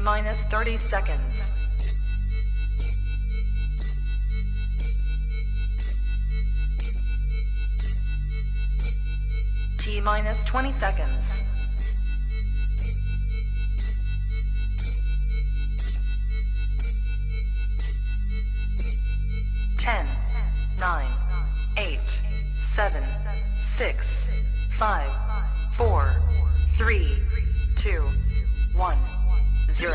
T-minus 30 seconds. T-minus 20 seconds. 10, 9, 8, 7, 6, 5, 4, 3, 2, 1, 0.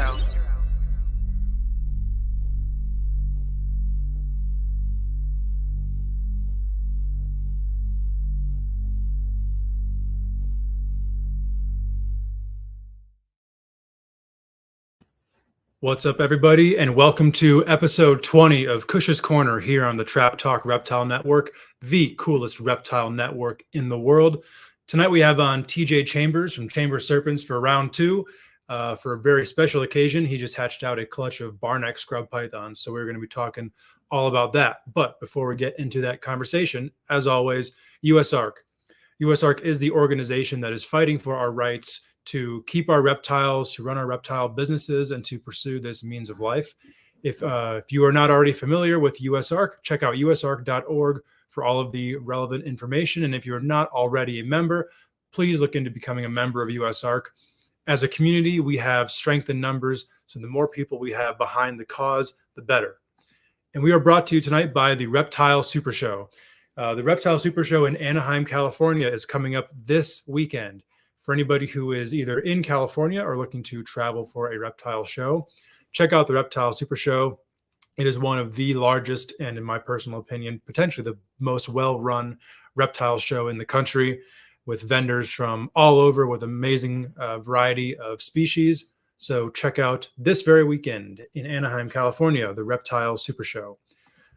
What's up, everybody, and welcome to episode 20 of Kush'S Korner here on the Trap Talk Reptile Network, the coolest reptile network in the world. Tonight we have on TJ Chambers from Chamber Serpents for round two. For a very special occasion, he just hatched out a clutch of Barneck scrub pythons, so we're going to be talking all about that. But before we get into that conversation, as always, USARC. USARC is the organization that is fighting for our rights to keep our reptiles, to run our reptile businesses, and to pursue this means of life. If you are not already familiar with USARC, check out usarc.org for all of the relevant information. And if you're not already a member, please look into becoming a member of USARC. As a community, we have strength in numbers, so the more people we have behind the cause, the better. And we are brought to you tonight by the Reptile Super Show. The Reptile Super Show in Anaheim, California is coming up this weekend. For anybody who is either in California or looking to travel for a reptile show, check out the Reptile Super Show. It is one of the largest and, in my personal opinion, potentially the most well-run reptile show in the country, with vendors from all over with amazing variety of species. So check out this very weekend in Anaheim, California, the Reptile Super Show.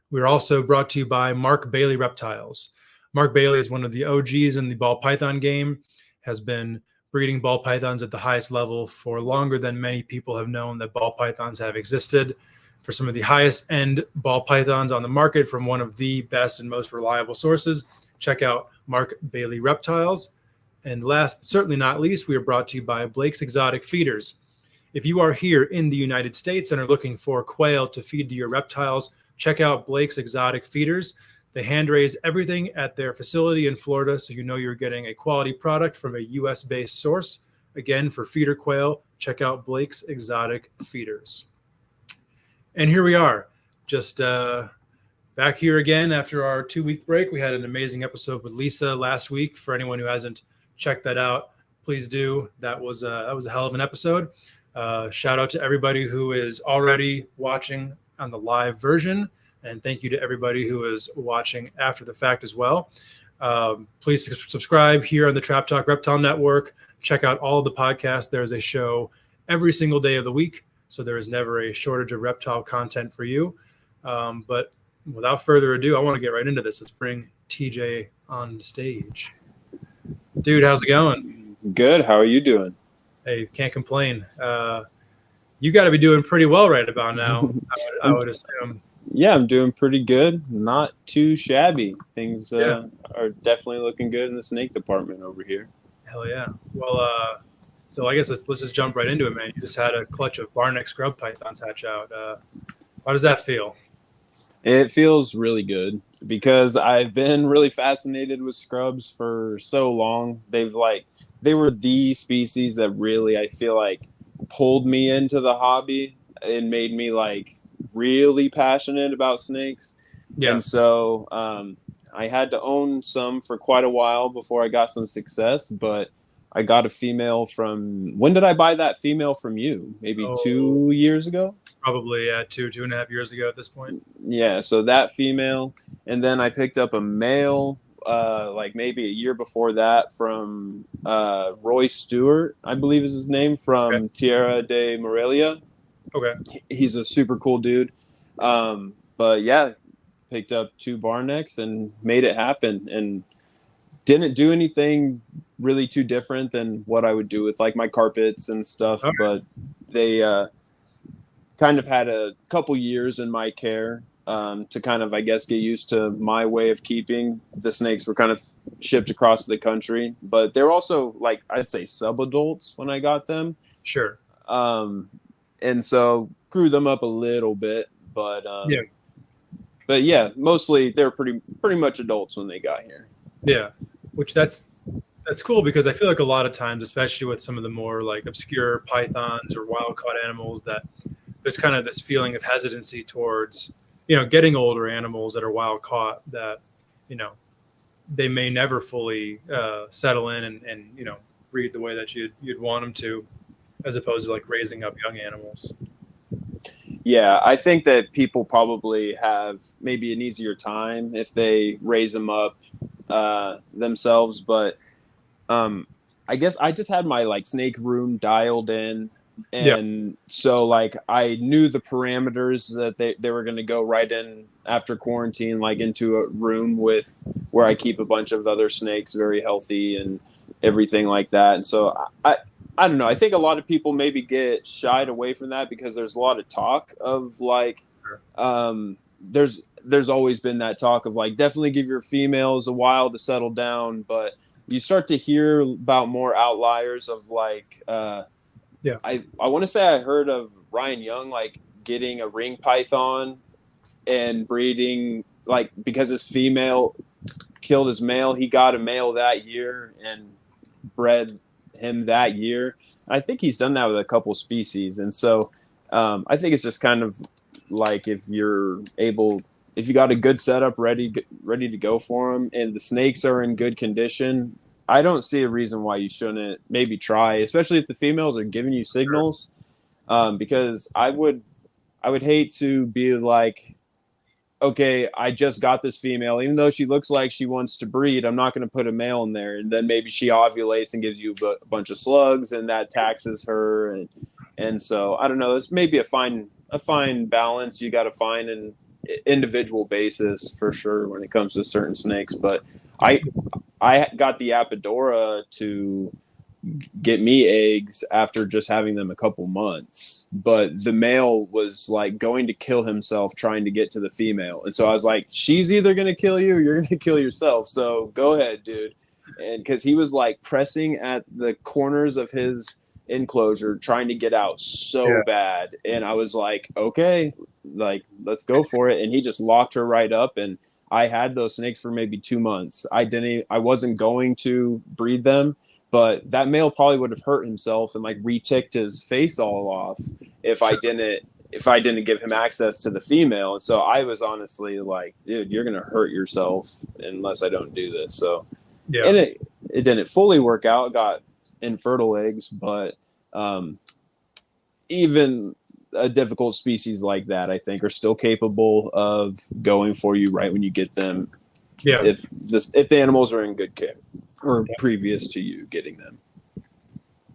We're also brought to you by Mark Bailey Reptiles. Mark Bailey is one of the OGs in the ball python game, has been breeding ball pythons at the highest level for longer than many people have known that ball pythons have existed. For some of the highest end ball pythons on the market from one of the best and most reliable sources, check out Mark Bailey Reptiles. And last but certainly not least, we are brought to you by Blake's Exotic Feeders. If you are here in the United States and are looking for quail to feed to your reptiles, check out Blake's Exotic Feeders. They hand raise everything at their facility in Florida, so you know you're getting a quality product from a U.S.-based source. Again, for feeder quail, check out Blake's Exotic Feeders. And here we are, just back here again after our 2-week break. We had an amazing episode with Lisa last week. For anyone who hasn't checked that out, please do. That was a hell of an episode. Shout out to everybody who is already watching on the live version. And thank you to everybody who is watching after the fact as well. Please subscribe here on the Trap Talk Reptile Network. Check out all of the podcasts. There's a show every single day of the week, so there is never a shortage of reptile content for you. But without further ado, I want to get right into this. Let's bring TJ on stage. Dude, how's it going? Good. How are you doing? Hey, can't complain. You got to be doing pretty well right about now, I would assume. Yeah, I'm doing pretty good. Not too shabby. Things are definitely looking good in the snake department over here. Hell yeah. Well, so I guess let's just jump right into it, man. You just had a clutch of Barneck scrub pythons hatch out. How does that feel? It feels really good because I've been really fascinated with scrubs for so long. They were the species that really, I feel like, pulled me into the hobby and made me really passionate about snakes. Yeah. And so I had to own some for quite a while before I got some success, but I got a female from, when did I buy that female from you? Maybe 2 years ago? Probably, yeah, 2.5 years ago at this point. Yeah, so that female, and then I picked up a male maybe a year before that from Roy Stewart, I believe is his name, from Tierra de Morelia. Okay. He's a super cool dude. But yeah, picked up 2 Barnecks and made it happen, and didn't do anything really too different than what I would do with my carpets and stuff. Okay. But they kind of had a couple years in my care to kind of, I guess, get used to my way of keeping. The snakes were kind of shipped across the country, but they're also I'd say sub-adults when I got them. Sure. and so grew them up a little bit, but Yeah. but yeah, mostly they're pretty much adults when they got here. Yeah, which that's cool, because I feel like a lot of times, especially with some of the more like obscure pythons or wild caught animals, that there's kind of this feeling of hesitancy towards, getting older animals that are wild caught, that, they may never fully settle in and breed the way that you'd want them to, as opposed to like raising up young animals. Yeah, I think that people probably have maybe an easier time if they raise them up themselves, but I guess I just had my like snake room dialed in, and so like I knew the parameters that they were going to go right in after quarantine, like into a room with where I keep a bunch of other snakes, very healthy and everything like that. And so I don't know. I think a lot of people maybe get shied away from that because there's a lot of talk of like, there's always been that talk of like, definitely give your females a while to settle down. But you start to hear about more outliers of like, I want to say I heard of Ryan Young, like getting a ring python and breeding, like because his female killed his male, he got a male that year and bred him that year. I think he's done that with a couple species. And so I think it's just kind of like if you got a good setup ready to go for them and the snakes are in good condition, I don't see a reason why you shouldn't maybe try, especially if the females are giving you signals. Because I would hate to be like, okay, I just got this female, even though she looks like she wants to breed, I'm not going to put a male in there. And then maybe she ovulates and gives you a bunch of slugs and that taxes her. And so I don't know, it's maybe a fine balance you got to find an individual basis for sure when it comes to certain snakes. But I got the Apodora to get me eggs after just having them a couple months, but the male was like going to kill himself trying to get to the female. And so I was like, she's either going to kill you or you're going to kill yourself. So go ahead, dude. And cause he was like pressing at the corners of his enclosure, trying to get out so bad. And I was like, okay, like, let's go for it. And he just locked her right up. And I had those snakes for maybe 2 months. I wasn't going to breed them, but that male probably would have hurt himself and like reticked his face all off if I didn't give him access to the female. And so I was honestly like, dude, you're gonna hurt yourself unless I don't do this. So and it didn't fully work out. Got infertile eggs, but even a difficult species like that, I think, are still capable of going for you right when you get them. Yeah. If the animals are in good care or previous to you getting them.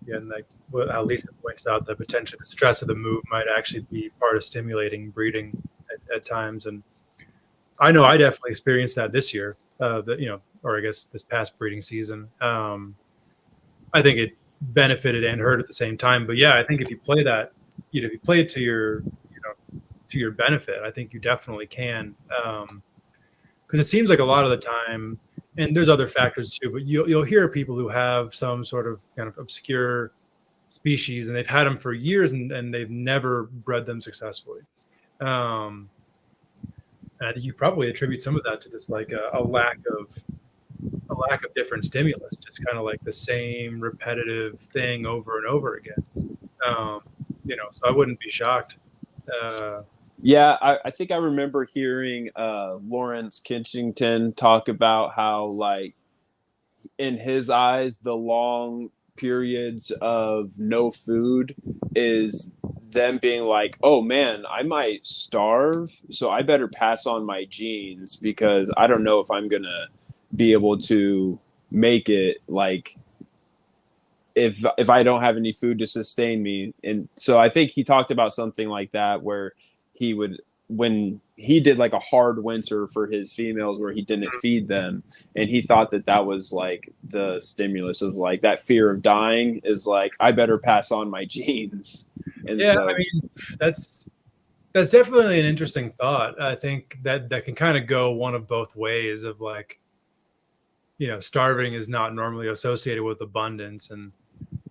Yeah, and like at least it points out that potentially the stress of the move might actually be part of stimulating breeding at times. And I know I definitely experienced that this year, or I guess this past breeding season. I think it benefited and hurt at the same time. But yeah, I think if you play that, if you play it to your benefit, I think you definitely can. Because it seems like a lot of the time, and there's other factors too, but you'll hear people who have some sort of kind of obscure species and they've had them for years and they've never bred them successfully. And I think you probably attribute some of that to just like a lack of different stimulus, just kind of like the same repetitive thing over and over again. So I wouldn't be shocked. Yeah, I think I remember hearing Lawrence Kitchington talk about how, like, in his eyes, the long periods of no food is them being like, oh man, I might starve, so I better pass on my genes because I don't know if I'm going to be able to make it, like, if I don't have any food to sustain me. And so I think he talked about something like that where he would, when he did like a hard winter for his females where he didn't feed them, and he thought that was like the stimulus of like that fear of dying is like, I better pass on my genes. And yeah, so, I mean, that's definitely an interesting thought. I think that can kind of go one of both ways of like, starving is not normally associated with abundance, and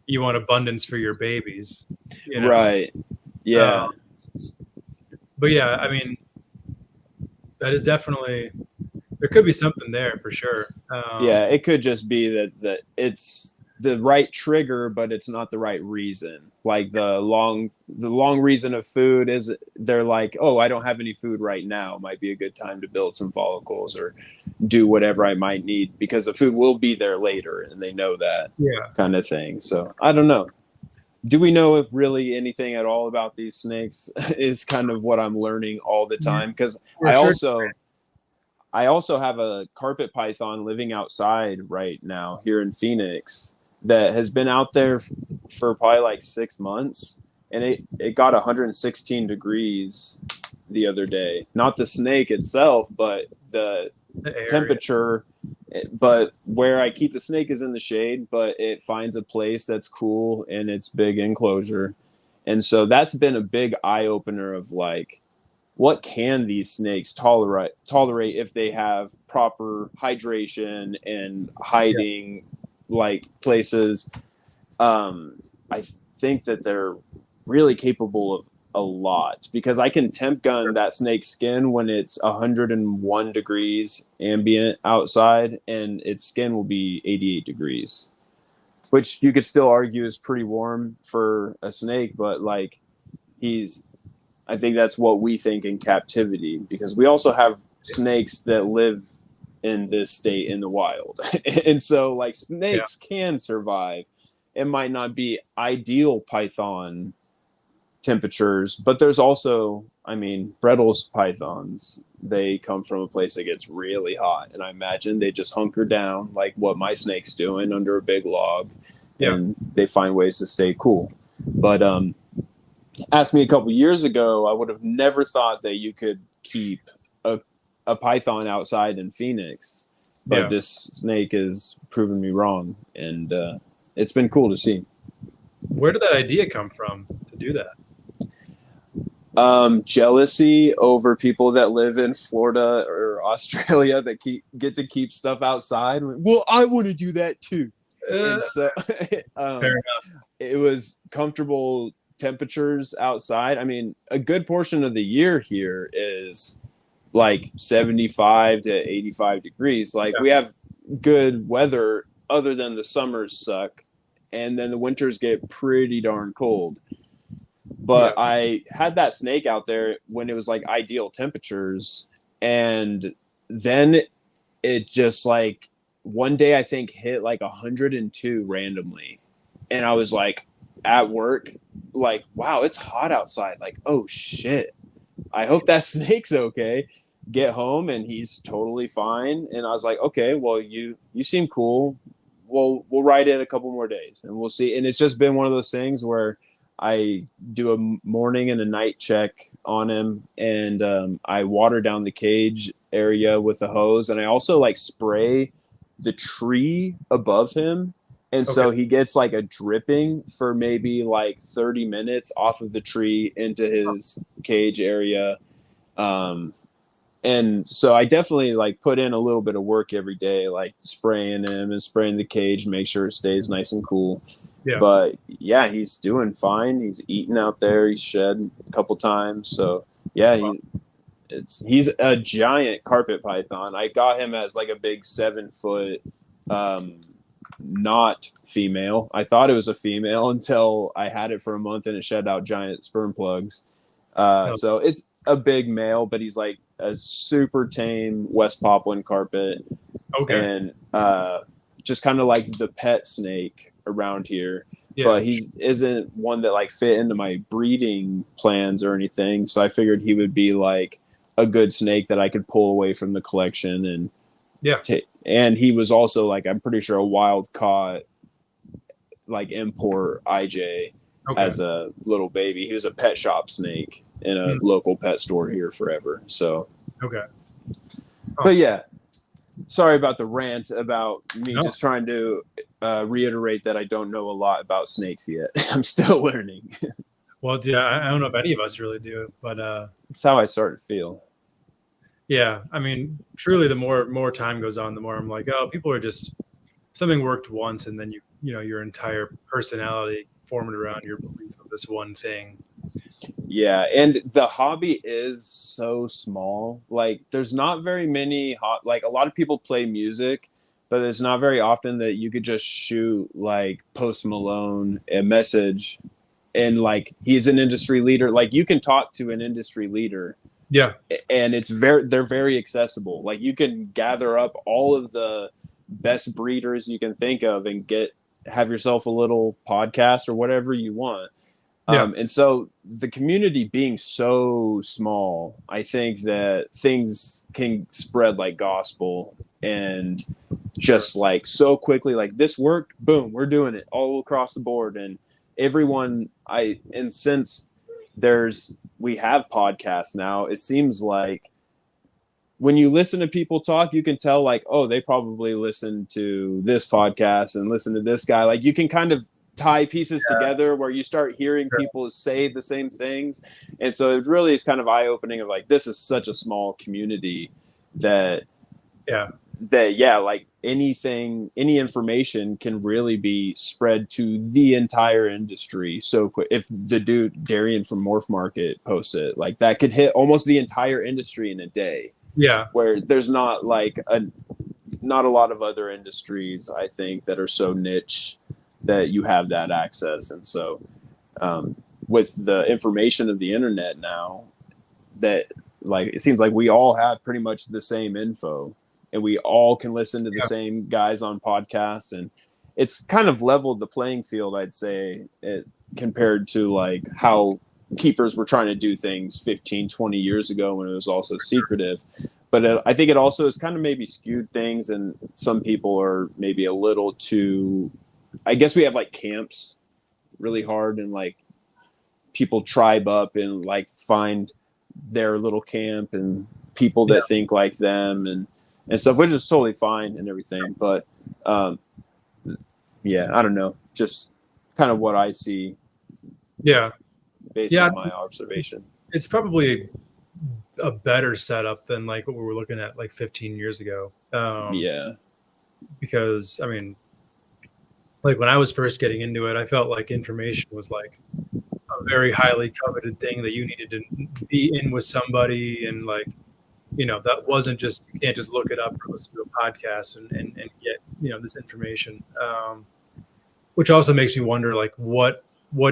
you want abundance for your babies. Right. Yeah. But yeah, I mean, that is definitely, there could be something there for sure. Yeah, it could just be that it's the right trigger, but it's not the right reason. Like the long reason of food is they're like, oh, I don't have any food right now. Might be a good time to build some follicles or do whatever I might need because the food will be there later, and they know that kind of thing. So I don't know. Do we know if really anything at all about these snakes is kind of what I'm learning all the time because I also have a carpet python living outside right now here in Phoenix that has been out there for probably like 6 months, and it got 116 degrees the other day. Not the snake itself, but the temperature. But where I keep the snake is in the shade, but it finds a place that's cool in its big enclosure. And so that's been a big eye opener of like, what can these snakes tolerate if they have proper hydration and hiding like places? I think that they're really capable of a lot because I can temp gun that snake's skin when it's 101 degrees ambient outside and its skin will be 88 degrees, which you could still argue is pretty warm for a snake, but like I think that's what we think in captivity because we also have snakes that live in this state in the wild. And so like snakes can survive. It might not be ideal python temperatures, but there's also, I mean, Brettles pythons, they come from a place that gets really hot. And I imagine they just hunker down like what my snake's doing under a big log and they find ways to stay cool. But, asked me a couple years ago, I would have never thought that you could keep a python outside in Phoenix, but this snake has proven me wrong, and it's been cool to see. Where did that idea come from to do that? Jealousy over people that live in Florida or Australia that get to keep stuff outside. Well, I want to do that too. And so fair enough. It was comfortable temperatures outside. I mean, a good portion of the year here is like 75 to 85 degrees. Like we have good weather other than the summers suck. And then the winters get pretty darn cold. But I had that snake out there when it was like ideal temperatures. And then it just like one day I think hit like 102 randomly. And I was like at work, like, wow, it's hot outside. Like, oh shit, I hope that snake's okay. Get home and he's totally fine. And I was like, okay, well, you seem cool. We'll ride it a couple more days and we'll see. And it's just been one of those things where I do a morning and a night check on him, and I water down the cage area with a hose, and I also like spray the tree above him. And so he gets like a dripping for maybe like 30 minutes off of the tree into his cage area. And so I definitely like put in a little bit of work every day, like spraying him and spraying the cage, make sure it stays nice and cool. Yeah. But yeah, he's doing fine. He's eating out there. He's shed a couple times. So yeah, he's a giant carpet python. I got him as like a big 7 foot, not female. I thought it was a female until I had it for a month and it shed out giant sperm plugs. So it's a big male, but he's like a super tame West Papuan carpet. And just kind of like the pet snake around here. But he isn't one that like fit into my breeding plans or anything. So I figured he would be like a good snake that I could pull away from the collection and and he was also like, I'm pretty sure a wild caught like import IJ as a little baby. He was a pet shop snake in a local pet store here forever. So but yeah, sorry about the rant about me just trying to reiterate that I don't know a lot about snakes yet. I'm still learning. Well, yeah, I don't know if any of us really do, but it's how I start to feel. Yeah, I mean, truly, the more time goes on, the more I'm like, oh, people are just, something worked once, and then you know your entire personality formed around your belief of this one thing. Yeah, and the hobby is so small. Like, there's not very many like a lot of people play music, but it's not very often that you could just shoot like Post Malone a message, and like he's an industry leader. Like, you can talk to an industry leader, Yeah. and they're very accessible. Like, you can gather up all of the best breeders you can think of and have yourself a little podcast or whatever you want. Yeah. And so the community being so small, I think that things can spread like gospel, and just like so quickly, like, this worked, boom, we're doing it all across the board. And everyone, and since we have podcasts now, it seems like when you listen to people talk, you can tell like, oh, they probably listen to this podcast and listen to this guy. Like, you can kind of tie pieces together where you start hearing people say the same things. And so it really is kind of eye-opening of like, this is such a small community that like any information can really be spread to the entire industry so quick. If the dude Darian from MORPH Market posts it, like, that could hit almost the entire industry in a day. Yeah. Where there's not a lot of other industries, I think, that are so niche that you have that access. And so with the information of the internet now, that like, it seems like we all have pretty much the same info, and we all can listen to the same guys on podcasts, and it's kind of leveled the playing field, I'd say, compared to like how keepers were trying to do things 15, 20 years ago when it was also secretive. But I think it also has kind of maybe skewed things, and some people are maybe a little too, I guess we have like camps really hard, and like people tribe up and like find their little camp and people that think like them and stuff, which is totally fine and everything. But I don't know, just kind of what I see. Yeah. Based on my observation. It's probably a better setup than like what we were looking at like 15 years ago. Because I mean, like when I was first getting into it, I felt like information was like a very highly coveted thing that you needed to be in with somebody, and like, you know, that wasn't just, you can't just look it up or listen to a podcast and get, you know, this information. Which also makes me wonder, like, what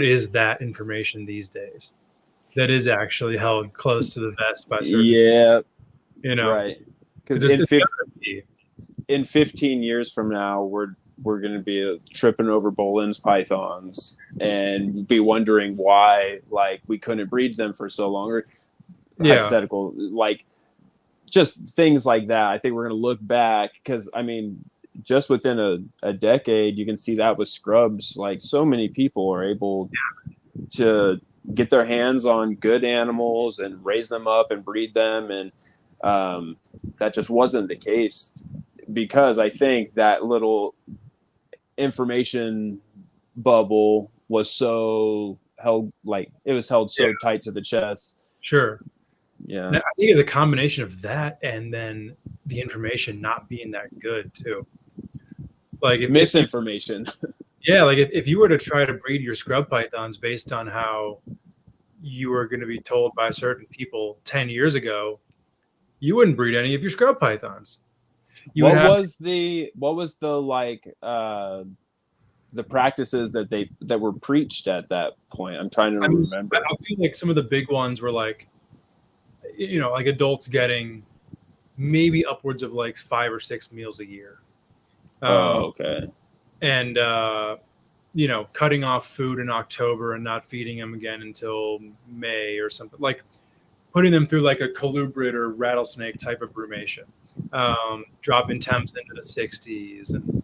is that information these days that is actually held close to the vest by certain people, you know? Right. Because in 15 years from now, we're going to be tripping over Bolin's pythons and be wondering why, like, we couldn't breed them for so long, or hypothetical, like, just things like that. I think we're going to look back, because I mean, just within a decade, you can see that with scrubs, like, so many people are able to get their hands on good animals and raise them up and breed them. And that just wasn't the case, because I think that little information bubble was so held, like, it was held so tight to the chest. Sure. Yeah. And I think it's a combination of that and then the information not being that good too. Like misinformation. Like if you were to try to breed your scrub pythons based on how you were going to be told by certain people 10 years ago, you wouldn't breed any of your scrub pythons. What was the like the practices that were preached at that point? I'm trying to remember. I feel like some of the big ones were like, you know, like adults getting maybe upwards of like 5 or 6 meals a year. Okay. And you know, cutting off food in October and not feeding them again until May or something, like putting them through like a colubrid or rattlesnake type of brumation, dropping temps into the 60s and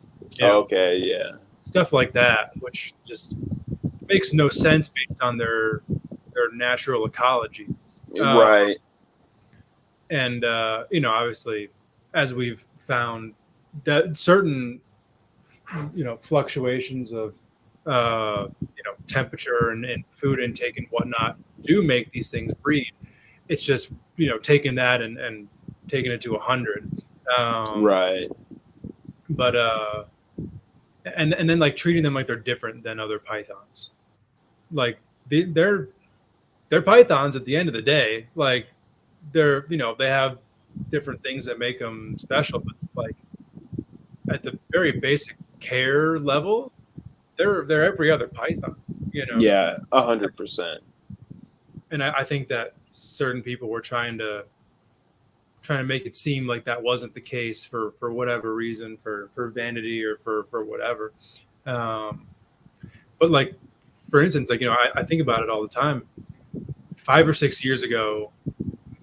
stuff like that, which just makes no sense based on their natural ecology. Right. And you know, obviously, as we've found that certain, you know, fluctuations of you know, temperature and food intake and whatnot do make these things breed. It's just, you know, taking that and taking it to 100. Right. But and then like treating them like they're different than other pythons. Like they're they're pythons at the end of the day. Like they're, they have different things that make them special, but like at the very basic care level, they're every other python, Yeah, 100%. And I think that certain people were trying to make it seem like that wasn't the case for whatever reason, for vanity or for whatever. But like, for instance, like, I think about it all the time. 5 or 6 years ago,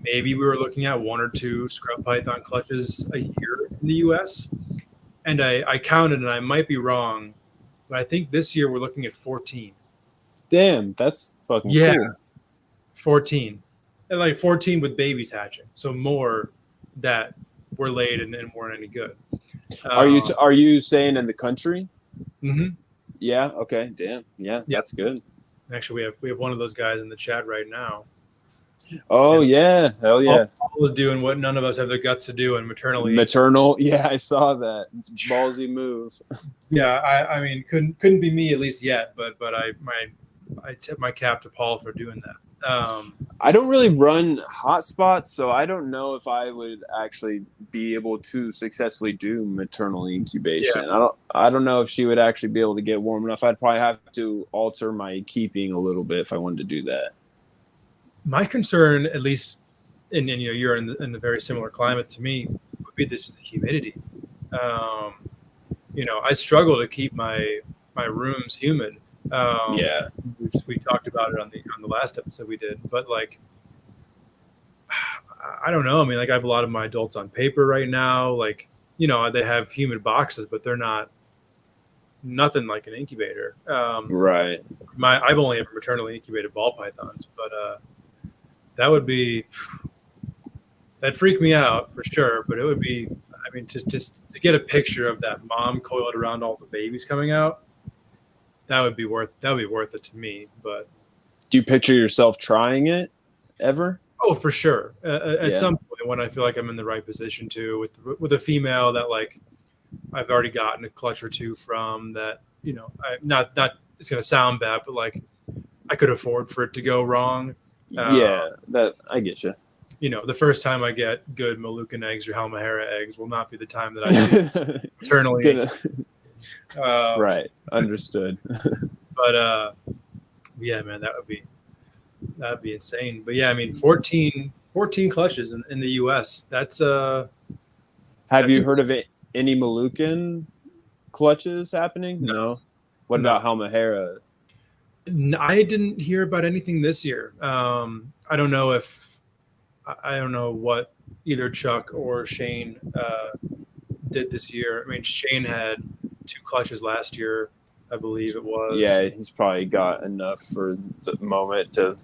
maybe we were looking at 1 or 2 scrub python clutches a year in the US. And I counted, and I might be wrong, but I think this year we're looking at 14. Damn, that's fucking cool. 14. And like 14 with babies hatching. So more that were laid and weren't any good. Are you saying in the country? Mm-hmm. Yeah. Okay. Damn. Yeah. That's good. Actually, we have one of those guys in the chat right now. Oh, and yeah. Hell yeah. All is doing what none of us have the guts to do, and maternal. Yeah, I saw that. It's a ballsy move. Yeah, I mean, couldn't be me, at least yet, but I tip my cap to Paul for doing that. I don't really run hotspots, so I don't know if I would actually be able to successfully do maternal incubation. Yeah. I don't know if she would actually be able to get warm enough. I'd probably have to alter my keeping a little bit if I wanted to do that. My concern, at least, and you're in a very similar climate to me, would be the humidity. I struggle to keep my rooms humid. Yeah, we talked about it on the last episode we did, but like, I don't know. I mean, like, I have a lot of my adults on paper right now. Like, they have humid boxes, but they're nothing like an incubator. Right. I've only ever maternally incubated ball pythons, but that'd freak me out for sure. But it would be, I mean, just to get a picture of that mom coiled around all the babies coming out. That would be worth it to me. But do you picture yourself trying it ever? Oh, for sure. At some point, when I feel like I'm in the right position to, with a female that like I've already gotten a clutch or 2 from, that not it's gonna sound bad, but like I could afford for it to go wrong. That I get you. The first time I get good Moluccan eggs or Halmahera eggs will not be the time that I do eternally. Right. Understood. But yeah, man, that'd be insane. But yeah, I mean, 14 clutches in the US. Have you heard of any Moluccan clutches happening? No. What about Halmahera? I didn't hear about anything this year. I don't know what either Chuck or Shane did this year. I mean, Shane had 2 clutches last year, I believe it was. Yeah, he's probably got enough for the moment to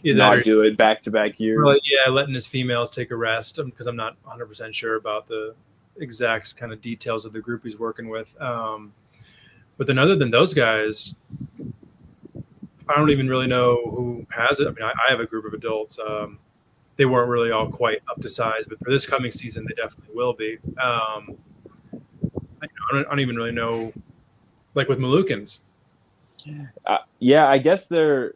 not do it back-to-back years. Well, yeah, letting his females take a rest, because I'm not 100% sure about the exact kind of details of the group he's working with. But then other than those guys, I don't even really know who has it. I mean, I have a group of adults. They weren't really all quite up to size, but for this coming season, they definitely will be. I don't even really know, like with Moluccans. Yeah, I guess they're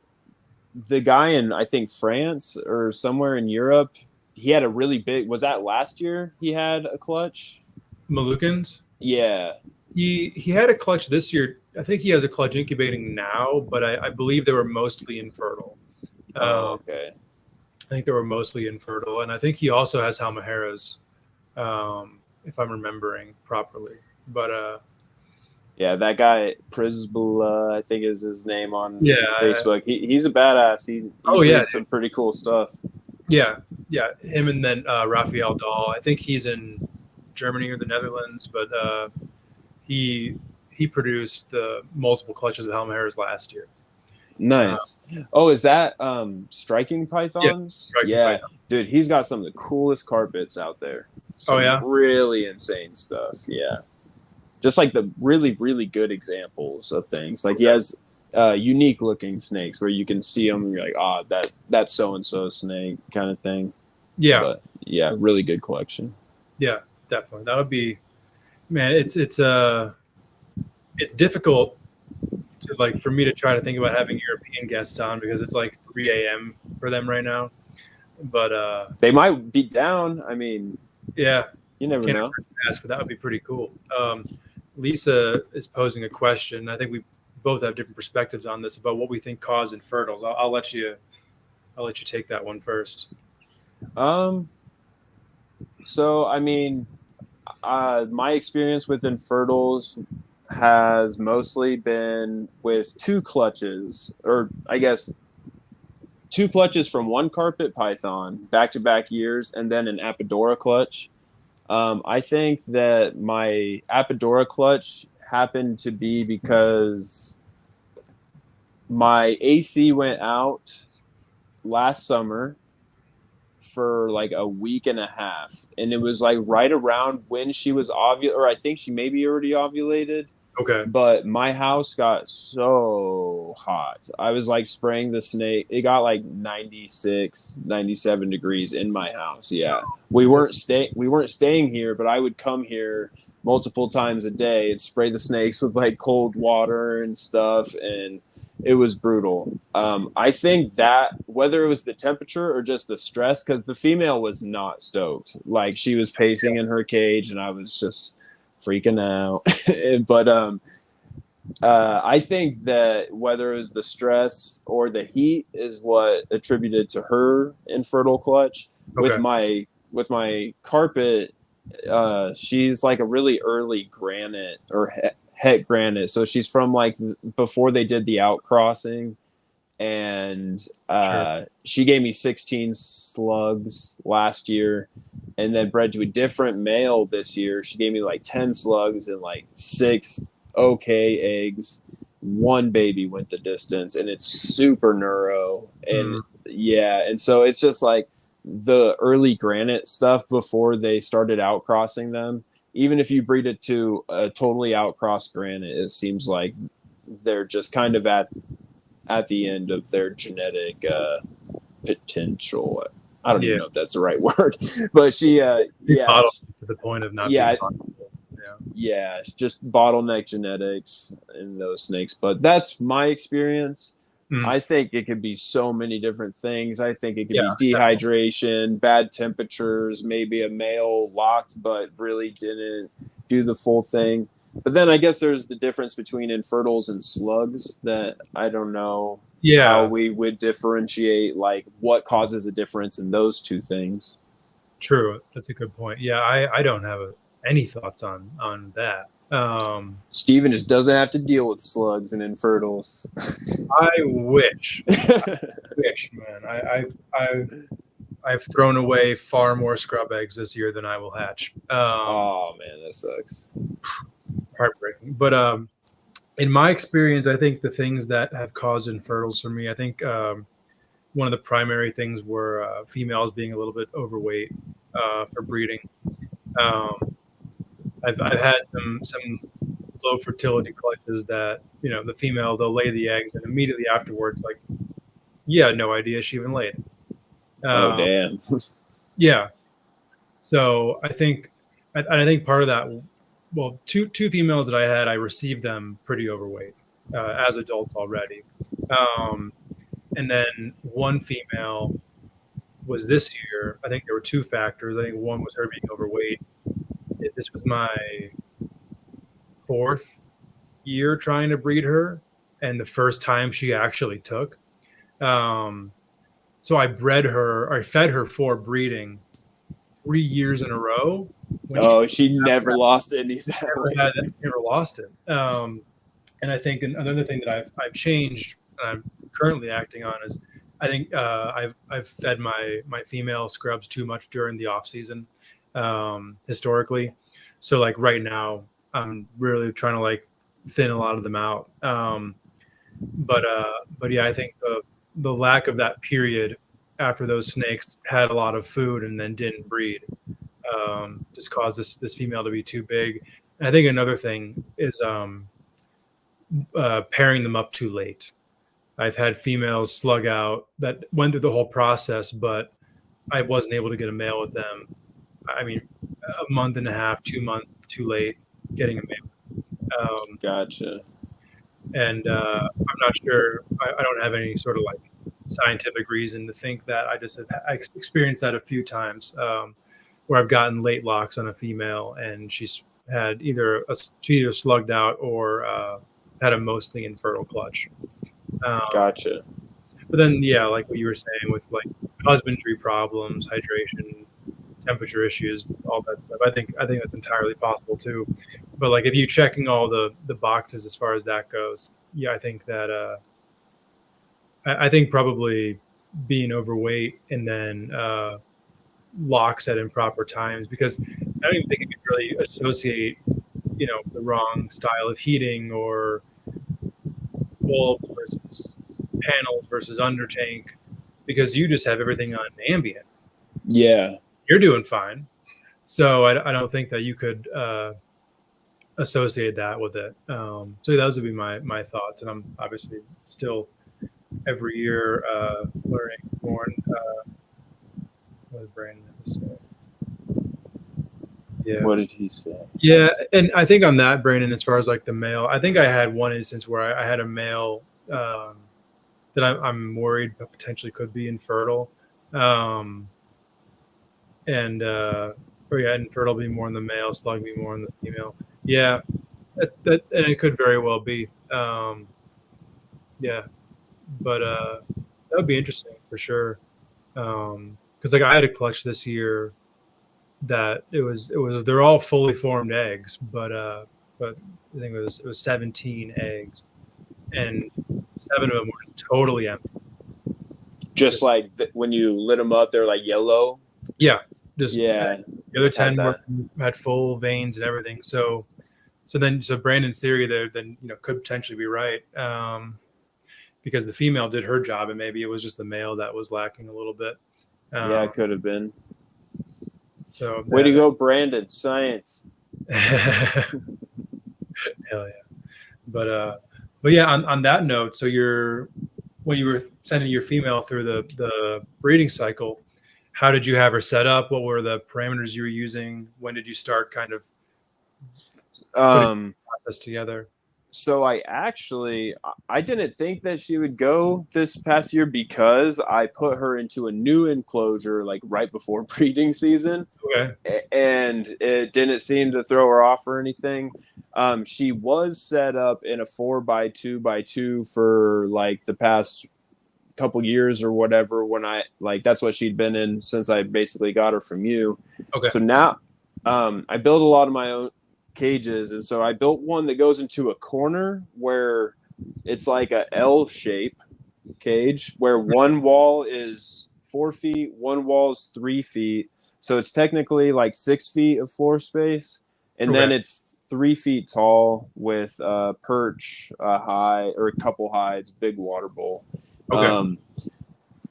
the guy in, I think, France or somewhere in Europe. He had a really big. Was that last year? He had a clutch. Moluccans. Yeah. He had a clutch this year. I think he has a clutch incubating now, but I believe they were mostly infertile. Okay. I think they were mostly infertile, and I think he also has Halmaheras, if I'm remembering properly. But yeah, that guy Prisbilla, I think is his name on Facebook. He's a badass. He does some pretty cool stuff. Yeah, him and then Raphael Dahl. I think he's in Germany or the Netherlands, but he produced the multiple clutches of Halmaheras last year. Nice. Is that striking pythons? Yeah, python. Dude, he's got some of the coolest carpets out there. Really insane stuff. Yeah, just like the really, really good examples of things. Like he has unique looking snakes where you can see them and you're like, that's so and so snake kind of thing. Yeah, but yeah, really good collection. Yeah, definitely. That would be, man. It's difficult like for me to try to think about having European guests on because it's like 3 a.m. for them right now. But they might be down. I mean, yeah, you never know. ask, but that would be pretty cool. Lisa is posing a question. I think we both have different perspectives on this about what we think cause infertiles. I'll let you take that one first. So I mean, my experience with infertiles has mostly been with two clutches, or I guess two clutches from one carpet python back-to-back years, and then an Apodora clutch. I think that my Apodora clutch happened to be because my AC went out last summer for like a week and a half, and it was like right around when she was or I think she maybe already ovulated. Okay. But my house got so hot. I was like spraying the snake. It got like 96, 97 degrees in my house. Yeah. We weren't staying here, but I would come here multiple times a day and spray the snakes with like cold water and stuff, and it was brutal. I think that whether it was the temperature or just the stress, because the female was not stoked. Like she was pacing in her cage, and I was just freaking out. But I think that whether it was the stress or the heat is what attributed to her infertile clutch. Okay. With my carpet, she's like a really early granite or het granite, so she's from like before they did the outcrossing, and she gave me 16 slugs last year, and then bred to a different male this year. She gave me like 10 slugs and like 6 okay eggs. One baby went the distance, and it's super neuro. And yeah, and so it's just like the early granite stuff before they started outcrossing them. Even if you breed it to a totally outcrossed granite, it seems like they're just kind of at the end of their genetic potential. I don't even know if that's the right word, but she, to the point of not. Yeah, it's just bottleneck genetics in those snakes. But that's my experience. I think it could be so many different things. I think it could be dehydration, bad temperatures, maybe a male locked but really didn't do the full thing. But then I guess there's the difference between infertiles and slugs that I don't know how we would differentiate, like what causes a difference in those two things. True. That's a good point. Yeah, I don't have any thoughts on that. Steven just doesn't have to deal with slugs and infertiles. I wish. Man. I've thrown away far more scrub eggs this year than I will hatch. Oh man, that sucks. Heartbreaking. But in my experience, I think the things that have caused infertiles for me, I think one of the primary things were females being a little bit overweight for breeding. I've had some low fertility clutches that, the female, they'll lay the eggs and immediately afterwards, like, no idea she even laid. Oh, damn. Yeah. So I think part of that, well, two females that I had, I received them pretty overweight as adults already. And then one female was this year. I think there were two factors. I think one was her being overweight. This was my 4th year trying to breed her, and the first time she actually took. So I fed her for breeding 3 years in a row. She never lost any of that. Never lost it. And I think another thing that I've changed and I'm currently acting on is I think I've fed my female scrubs too much during the off season. Historically, so like right now I'm really trying to like thin a lot of them out, but yeah, I think the lack of that period after those snakes had a lot of food and then didn't breed just caused this female to be too big. And I think another thing is pairing them up too late. I've had females slug out that went through the whole process, but I wasn't able to get a male with them. I mean, a month and a half, 2 months too late getting a male. Gotcha. And I'm not sure. I don't have any sort of like scientific reason to think that. I just have experienced that a few times where I've gotten late locks on a female, and she's had she either slugged out or had a mostly infertile clutch. Gotcha. But then, yeah, like what you were saying with like husbandry problems, hydration, temperature issues, all that stuff. I think that's entirely possible too. But like if you're checking all the boxes as far as that goes, yeah, I think that I think probably being overweight and then locks at improper times, because I don't even think you can really associate, the wrong style of heating or bulbs versus panels versus under tank, because you just have everything on ambient. Yeah. You're doing fine. So I don't think that you could associate that with it. So those would be my thoughts. And I'm obviously still every year learning more. What did Brandon say? Yeah. What did he say? Yeah, and I think on that, Brandon, as far as like the male, I think I had one instance where I had a male that I'm worried potentially could be infertile. Infertile be more in the male, slug be more in the female. Yeah, that and it could very well be. Yeah, but that would be interesting for sure. Because like I had a clutch this year that it was they're all fully formed eggs, but I think it was 17 eggs, and 7 of them were totally empty. Just like when you lit them up, they're like yellow. Yeah, yeah. The other 10 had full veins and everything. So Brandon's theory there then could potentially be right, because the female did her job and maybe it was just the male that was lacking a little bit. Yeah, it could have been. So way to go, Brandon! Science. Hell yeah! But yeah, on that note, so when you were sending your female through the breeding cycle, how did you have her set up? What were the parameters you were using? When did you start kind of putting the process together? So I didn't think that she would go this past year because I put her into a new enclosure like right before breeding season. Okay. And it didn't seem to throw her off or anything. She was set up in a 4x2x2 for like the past couple years or whatever, when that's what she'd been in since I basically got her from you. Okay. So now I build a lot of my own cages, and so I built one that goes into a corner where it's like a L shape cage where one wall is 4 feet, one wall is 3 feet, so it's technically like 6 feet of floor space, and then it's 3 feet tall with a perch, a high or a couple hides, big water bowl.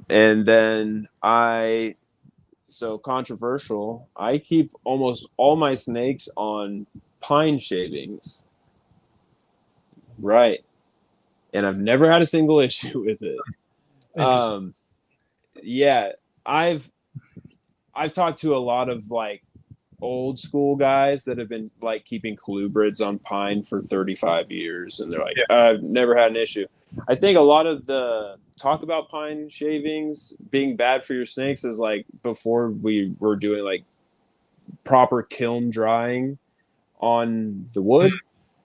And then so controversial, I keep almost all my snakes on pine shavings. Right. And I've never had a single issue with it. Yeah, I've talked to a lot of like old school guys that have been like keeping colubrids on pine for 35 years, and they're like, I've never had an issue. I think a lot of the talk about pine shavings being bad for your snakes is like before we were doing like proper kiln drying on the wood.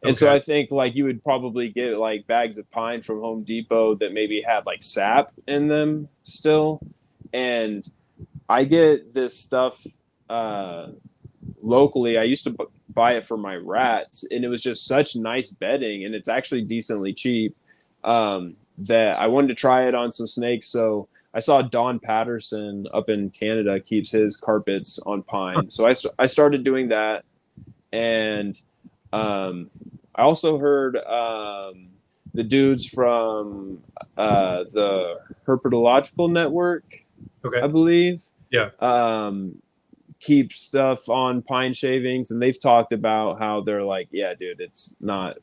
And so I think like you would probably get like bags of pine from Home Depot that maybe had like sap in them still. And I get this stuff locally. I used to buy it for my rats, and it was just such nice bedding, and it's actually decently cheap, that I wanted to try it on some snakes. So I saw Don Patterson up in Canada keeps his carpets on pine. So I started doing that. And I also heard the dudes from the Herpetological Network, I believe, keep stuff on pine shavings, and they've talked about how they're like, yeah, dude, it's not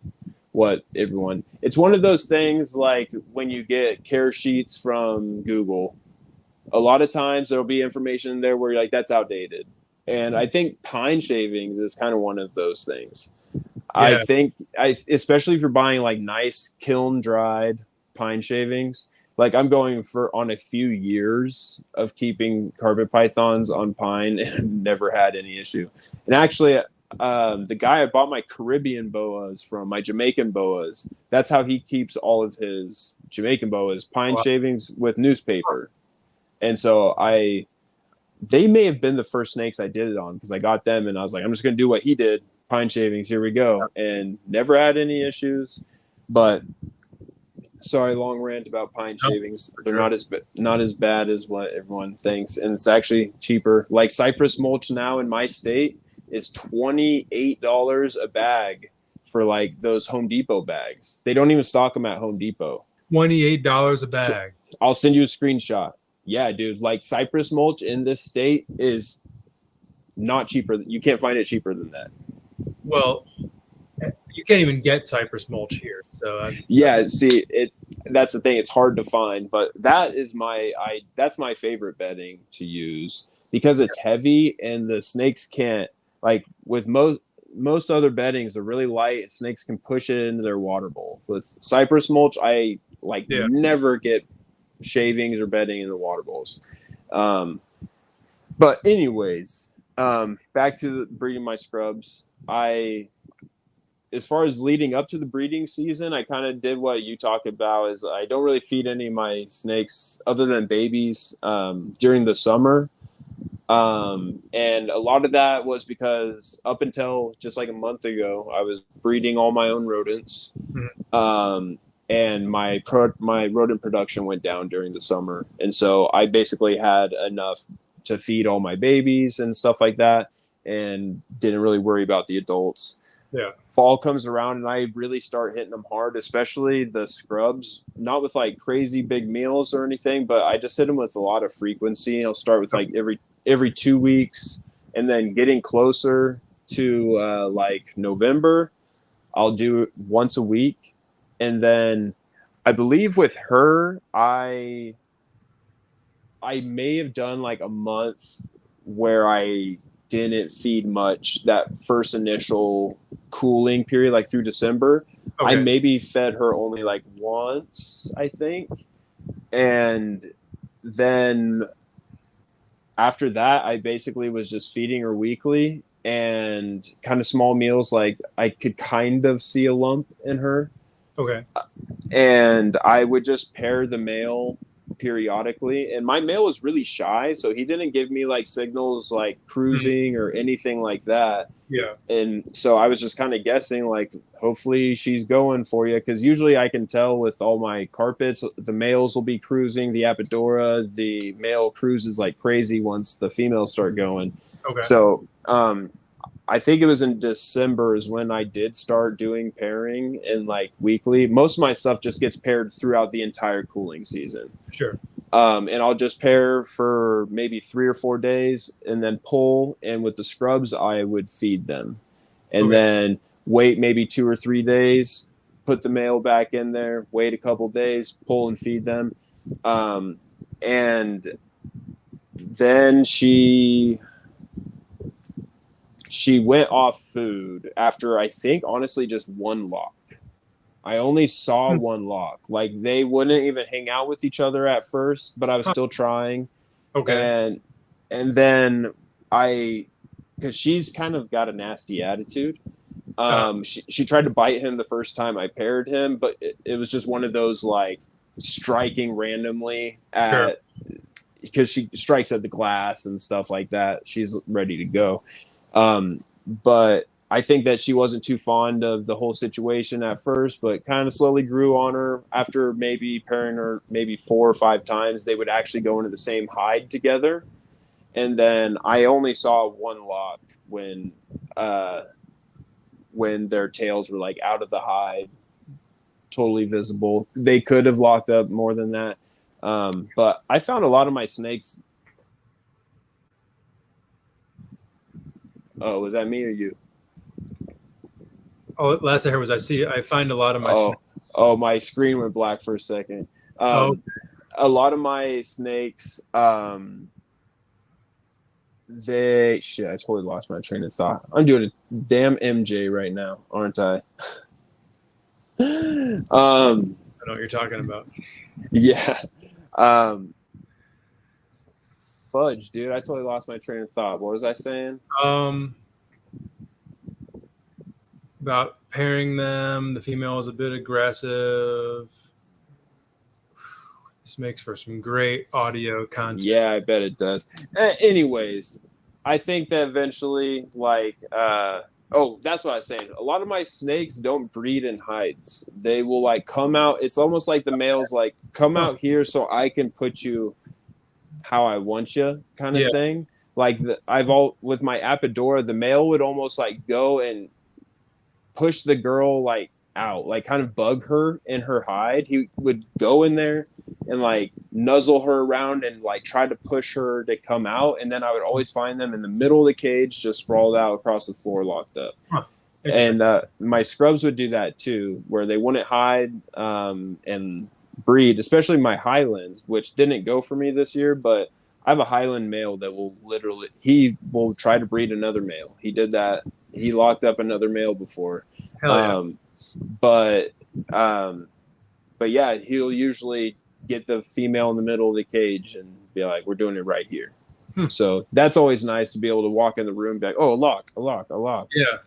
what everyone. It's one of those things like when you get care sheets from Google, a lot of times there'll be information there where you're like, that's outdated. And I think pine shavings is kind of one of those things. I Yeah. think especially if you're buying like nice kiln dried pine shavings, like I'm going for on a few years of keeping carpet pythons on pine and never had any issue. And actually, the guy I bought my Caribbean boas from, my Jamaican boas, that's how he keeps all of his Jamaican boas, pine Wow. shavings with newspaper. And so they may have been the first snakes I did it on because I got them and I was like, I'm just going to do what he did. Pine shavings, here we go. And never had any issues. But sorry, long rant about pine shavings. They're not as bad as what everyone thinks. And it's actually cheaper. Like cypress mulch now in my state is $28 a bag for like those Home Depot bags. They don't even stock them at Home Depot. $28 a bag. I'll send you a screenshot. Yeah, dude, like cypress mulch in this state is not cheaper. You can't find it cheaper than that. Well, you can't even get cypress mulch here. So yeah, see, that's the thing. It's hard to find, but that is that's my favorite bedding to use because it's heavy and the snakes can't, like with most other beddings are really light and snakes can push it into their water bowl. With cypress mulch, I never get shavings or bedding in the water bowls. But anyways, back to breeding my scrubs. As far as leading up to the breeding season, I kind of did what you talked about. Is I don't really feed any of my snakes other than babies during the summer. And a lot of that was because up until just like a month ago, I was breeding all my own rodents. Mm-hmm. And my rodent production went down during the summer. And so I basically had enough to feed all my babies and stuff like that and didn't really worry about the adults. Yeah. Fall comes around and I really start hitting them hard, especially the scrubs, not with like crazy big meals or anything, but I just hit them with a lot of frequency. I'll start with like every 2 weeks, and then getting closer to like November, I'll do it once a week. And then I believe with her, I may have done like a month where I didn't feed much that first initial cooling period, like through December. Okay. I maybe fed her only like once, I think. And then after that, I basically was just feeding her weekly and kind of small meals. Like I could kind of see a lump in her. Okay. And I would just pair the male periodically. And my male was really shy, so he didn't give me like signals like cruising or anything like that. Yeah. And so I was just kind of guessing, like, hopefully she's going for you. Because usually I can tell with all my carpets, the males will be cruising. The Apodora, the male cruises like crazy once the females start going. Okay. So, I think it was in December is when I did start doing pairing and like weekly. Most of my stuff just gets paired throughout the entire cooling season. Sure. And I'll just pair for maybe 3 or 4 days and then pull. And with the scrubs, I would feed them and then wait maybe 2 or 3 days, put the male back in there, wait a couple days, pull and feed them. And then she went off food after, I think, honestly, just one lock. I only saw one lock. Like, they wouldn't even hang out with each other at first, but I was still trying. Okay. And then because she's kind of got a nasty attitude. She tried to bite him the first time I paired him, but it was just one of those, like, striking randomly at, because she strikes at the glass and stuff like that. She's ready to go. But I think that she wasn't too fond of the whole situation at first, but kind of slowly grew on her. After maybe pairing her maybe 4 or 5 times, they would actually go into the same hide together. And then I only saw one lock when their tails were like out of the hide, totally visible. They could have locked up more than that. But I found a lot of my snakes. Oh, was that me or you? Oh, last I heard was I find a lot of my snakes. Oh, my screen went black for a second. A lot of my snakes, Shit, I totally lost my train of thought. I'm doing a damn MJ right now, aren't I? I know what you're talking about. Yeah. Fudge, dude. I totally lost my train of thought. What was I saying? About pairing them. The female is a bit aggressive. This makes for some great audio content. Yeah, I bet it does. Anyways, I think that eventually, like, that's what I was saying. A lot of my snakes don't breed in hides. They will like come out. It's almost like the males like come out here so I can put you how I want you, kind of thing. Like with my Apodora, the male would almost like go and push the girl like out, like kind of bug her in her hide. He would go in there and like nuzzle her around and like try to push her to come out, and then I would always find them in the middle of the cage, just sprawled out across the floor, locked up. And my scrubs would do that too, where they wouldn't hide and breed, especially my Highlands, which didn't go for me this year, but I have a Highland male that he will try to breed another male. He did that. He locked up another male before. Hell yeah. But yeah, he'll usually get the female in the middle of the cage and be like, we're doing it right here. So that's always nice to be able to walk in the room and be like, oh, a lock. Yeah.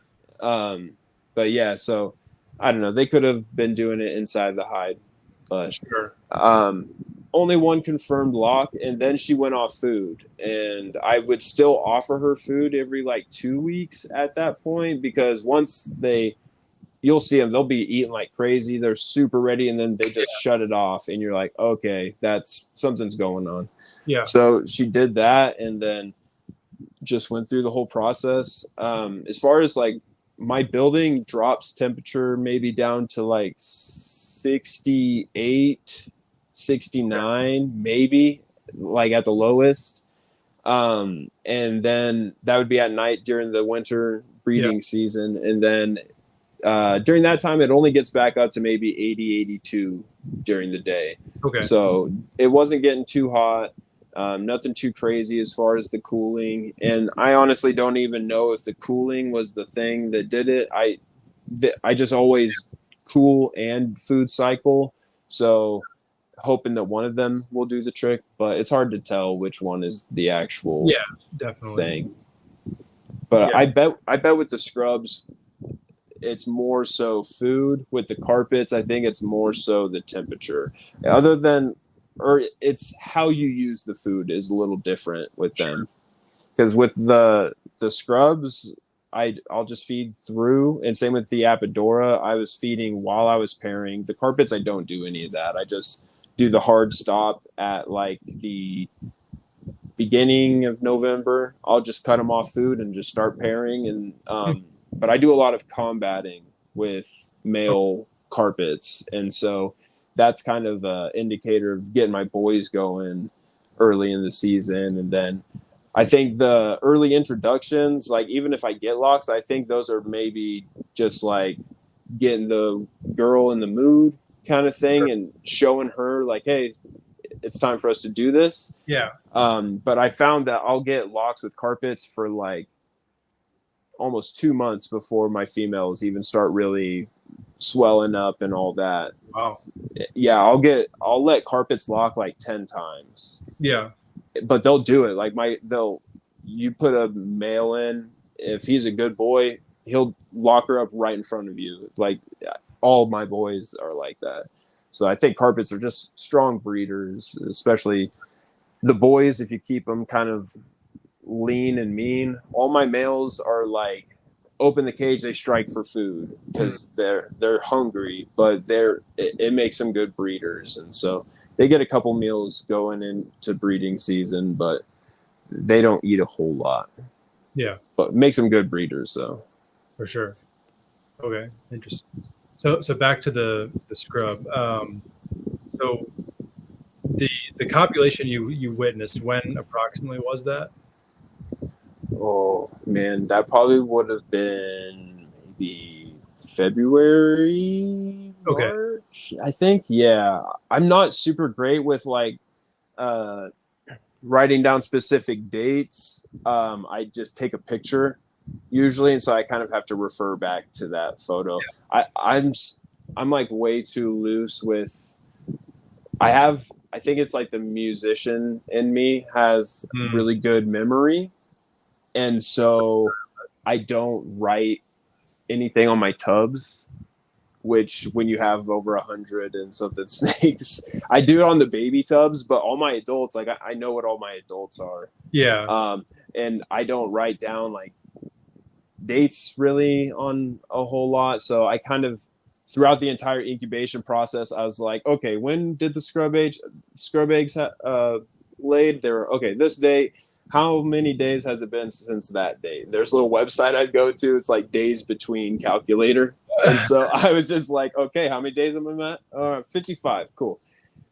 But yeah, so I don't know. They could have been doing it inside the hide, but sure. Only one confirmed lock, and then she went off food, and I would still offer her food every like 2 weeks at that point, because once you'll see them, they'll be eating like crazy. They're super ready, and then they just shut it off, and you're like, okay, something's going on. Yeah. So she did that, and then just went through the whole process. As far as like my building drops temperature maybe down to like 68, 69, maybe like at the lowest. And then that would be at night during the winter breeding season. And then during that time, it only gets back up to maybe 80, 82 during the day. Okay. So it wasn't getting too hot. Nothing too crazy as far as the cooling. And I honestly don't even know if the cooling was the thing that did it. I just always cool and food cycle. So hoping that one of them will do the trick, but it's hard to tell which one is the actual thing. But I bet with the scrubs, it's more so food. With the carpets, I think it's more so the temperature. Or it's how you use the food is a little different with them. Because with the scrubs, I'll just feed through, and same with the Apodora. I was feeding while I was pairing. The carpets, I don't do any of that. I just do the hard stop at like the beginning of November. I'll just cut them off food and just start pairing. And but I do a lot of combating with male carpets, and so that's kind of an indicator of getting my boys going early in the season. And then I think the early introductions, like even if I get locks, I think those are maybe just like getting the girl in the mood kind of thing and showing her like, hey, it's time for us to do this. Yeah. But I found that I'll get locks with carpets for like almost 2 months before my females even start really swelling up and all that. Wow. Yeah, I'll let carpets lock like 10 times. Yeah. But they'll do it. Like you put a male in, if he's a good boy, he'll lock her up right in front of you. Like all my boys are like that. So I think carpets are just strong breeders, especially the boys. If you keep them kind of lean and mean, all my males are like, open the cage, they strike for food because they're hungry, but it makes them good breeders. And so they get a couple meals going into breeding season, but they don't eat a whole lot. Yeah. But it makes them good breeders though. For sure. Okay. Interesting. So back to the scrub. So the copulation you witnessed, when approximately was that? Oh man, that probably would have been maybe February, March, I think. Yeah, I'm not super great with like writing down specific dates, I just take a picture usually, and so I kind of have to refer back to that photo. I'm like way too loose with. I think it's like the musician in me has really good memory, and so I don't write anything on my tubs. Which when you have over 100 and something snakes, I do it on the baby tubs, but all my adults, like I know what all my adults are. Yeah. And I don't write down like dates really on a whole lot. So I kind of, throughout the entire incubation process, I was like, okay, when did the scrub eggs laid? They were, okay, this date. How many days has it been since that date? There's a little website I'd go to. It's like days between calculator. And so I was just like, okay, how many days am I at? 55. Cool.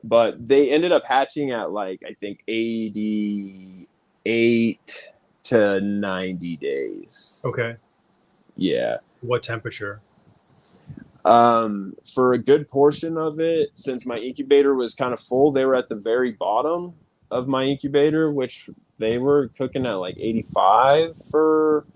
But they ended up hatching at like, I think 88 to 90 days. Okay. Yeah. What temperature? For a good portion of it, since my incubator was kind of full, they were at the very bottom of my incubator, which they were cooking at like 85 for,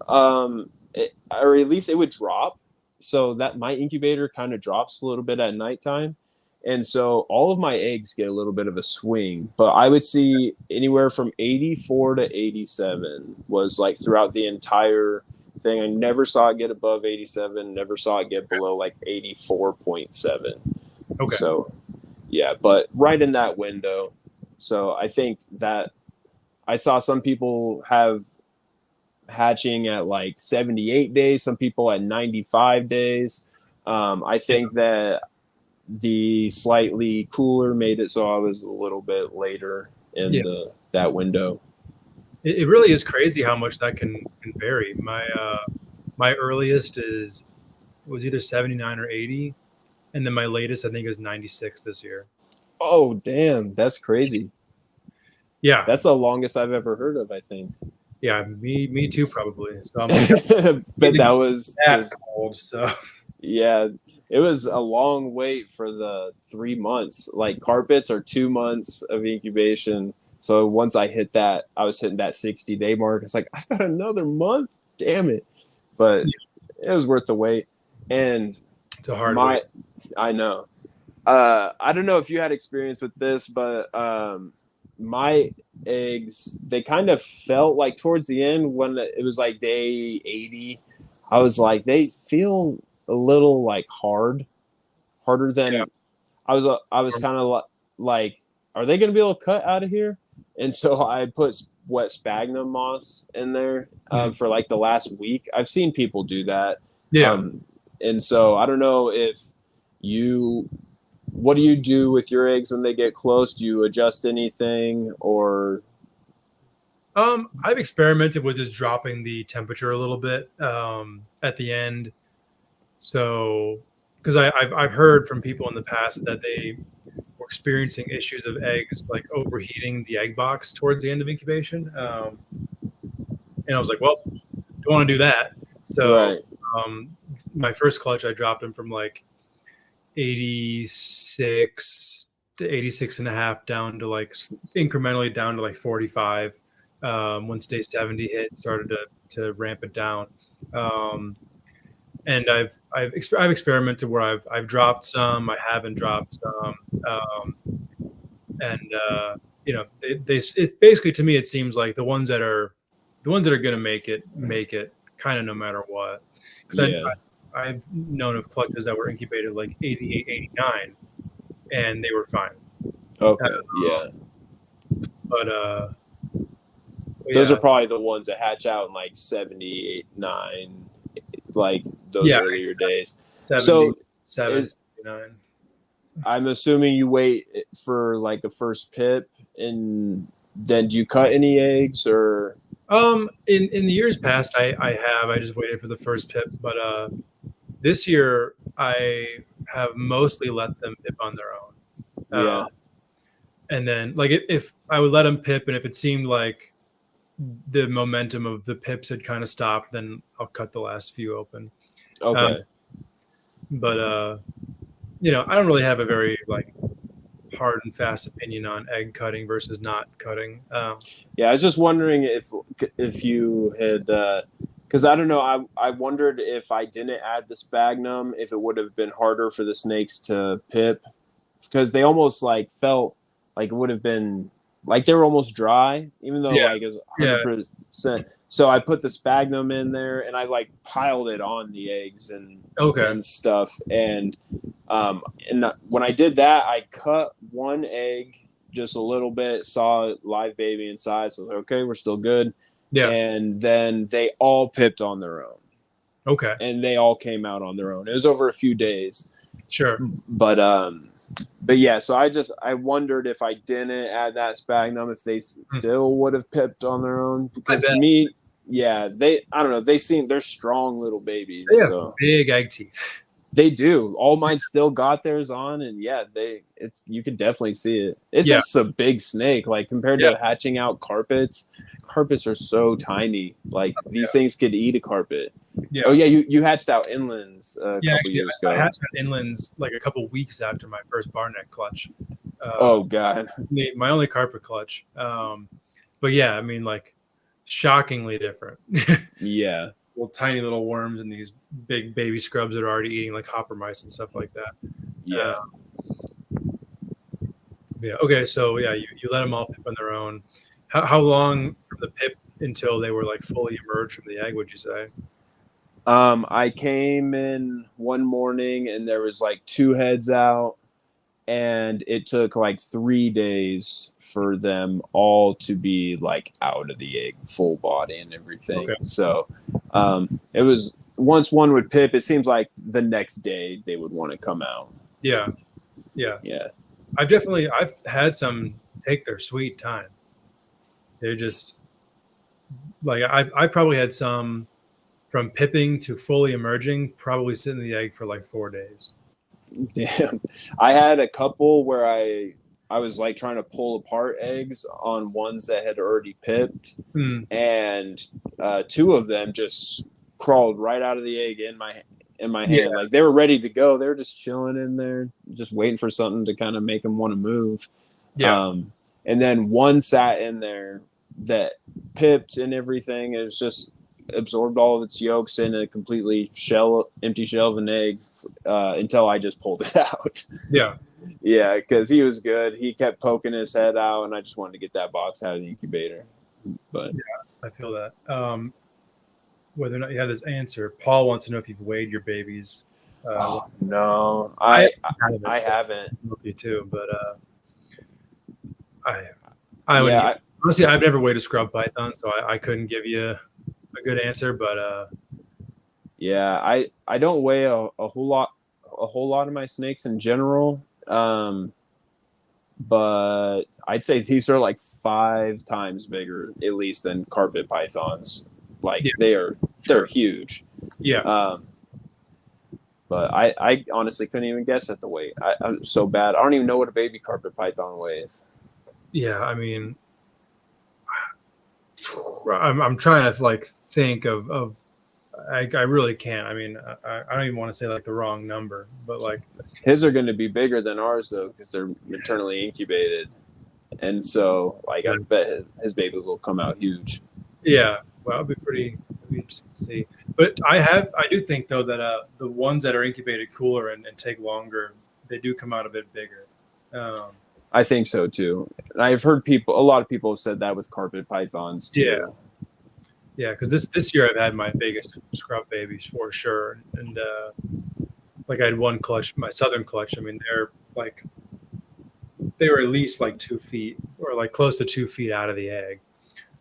or at least it would drop. So that my incubator kind of drops a little bit at nighttime. And so all of my eggs get a little bit of a swing, but I would see anywhere from 84 to 87 was like throughout the entire thing. I never saw it get above 87, never saw it get below like 84.7. Okay. So yeah, but right in that window. So I think that I saw some people have hatching at like 78 days, some people at 95 days. I think that the slightly cooler made it so I was a little bit later in that window. It really is crazy how much that can vary. My earliest was either 79 or 80, and then my latest I think is 96 this year. Oh damn, that's crazy. Yeah, that's the longest I've ever heard of, I think. Yeah, me too, probably. So I'm but that was just cold. So yeah, it was a long wait for the 3 months. Like carpets are 2 months of incubation. So once I hit that, I was hitting that 60-day mark. It's like, I got another month. Damn it. But it was worth the wait. And it's a hard wait. I know. I don't know if you had experience with this, but my eggs, they kind of felt like towards the end when it was like day 80, I was like, they feel a little like harder than I was kind of like, are they going to be able to cut out of here? And so I put wet sphagnum moss in there for like the last week. I've seen people do that. Yeah. And so I don't know if what do you do with your eggs when they get close? Do you adjust anything or? I've experimented with just dropping the temperature a little bit at the end. So, because I've heard from people in the past that they were experiencing issues of eggs like overheating the egg box towards the end of incubation. And I was like, well, don't want to do that. So my first clutch, I dropped them from like 86 to 86 and a half down to like incrementally down to like 45. Once day 70 hit, started to ramp it down. And I've experimented where I've dropped some, I haven't dropped some, it's basically, to me it seems like the ones that are going to make it kind of no matter what. Because I've known of clutches that were incubated like 88, 89, and they were fine. Okay, But those are probably the ones that hatch out in like 78, 9, like those earlier days. 70, 79. I'm assuming you wait for like the first pip, and then do you cut any eggs or? In the years past, I just waited for the first pip, but this year I have mostly let them pip on their own. And then like if I would let them pip, and if it seemed like the momentum of the pips had kind of stopped, then I'll cut the last few open. Okay. But I don't really have a very like hard and fast opinion on egg cutting versus not cutting. Yeah, I was just wondering if you had, because I don't know, I wondered if I didn't add the sphagnum, if it would have been harder for the snakes to pip, because they almost like felt like it would have been like they were almost dry, even though like it was 100%. So I put the sphagnum in there and I like piled it on the eggs and stuff. And when I did that, I cut one egg just a little bit, saw a live baby inside. So I was like, okay, we're still good. Yeah. And then they all pipped on their own. Okay. And they all came out on their own. It was over a few days. Sure. But yeah, so I wondered if I didn't add that sphagnum, if they still would have pipped on their own. Because to me, I don't know, they're strong little babies. They have so big egg teeth. They do. All mine still got theirs on, and you can definitely see it. It's just a big snake, like compared to hatching out carpets. Carpets are so tiny. Like these things could eat a carpet. Yeah. Oh yeah, you hatched out inlands a couple years ago. I hatched out inlands like a couple weeks after my first Barneck clutch. Oh god, my only carpet clutch. But yeah, I mean, like shockingly different. Yeah. Well, tiny little worms and these big baby scrubs that are already eating like hopper mice and stuff like that. Yeah. Yeah. Okay. So yeah, you let them all pip on their own. How long from the pip until they were like fully emerged from the egg, would you say? I came in one morning and there was like 2 heads out, and it took like 3 days for them all to be like out of the egg, full body and everything. Okay. So it was, once one would pip, it seems like the next day they would want to come out. Yeah. I've had some take their sweet time. They're just like, I probably had some from pipping to fully emerging, probably sit in the egg for like 4 days. Damn. I had a couple where I was like trying to pull apart eggs on ones that had already pipped, and 2 of them just crawled right out of the egg in my hand. Like they were ready to go. They were just chilling in there, just waiting for something to kind of make them want to move. Yeah. And then one sat in there that pipped and everything. It was just absorbed all of its yolks in a completely empty shell of an egg until I just pulled it out. Yeah, because he was good. He kept poking his head out, and I just wanted to get that box out of the incubator. But yeah, I feel that. Whether or not you have this answer, Paul wants to know if you've weighed your babies. No, I haven't. You too, but honestly, I've never weighed a scrub python, so I couldn't give you a good answer. But yeah, I don't weigh a whole lot of my snakes in general. But I'd say these are like 5 times bigger at least than carpet pythons. Like they're huge. Yeah. But I honestly couldn't even guess at the weight. I'm so bad. I don't even know what a baby carpet python weighs. Yeah, I mean, I'm trying to like think of I really can't. I mean, I don't even want to say like the wrong number, but like his are going to be bigger than ours though, because they're maternally incubated, and so like I bet his babies will come out huge. Yeah, well, it'll be pretty interesting to see. But I do think though that the ones that are incubated cooler and take longer, they do come out a bit bigger. I think so too. And I've heard a lot of people have said that with carpet pythons too. Yeah, because this year I've had my biggest scrub babies for sure, and like I had one clutch, my southern clutch. I mean, they were at least like 2 feet or like close to 2 feet out of the egg.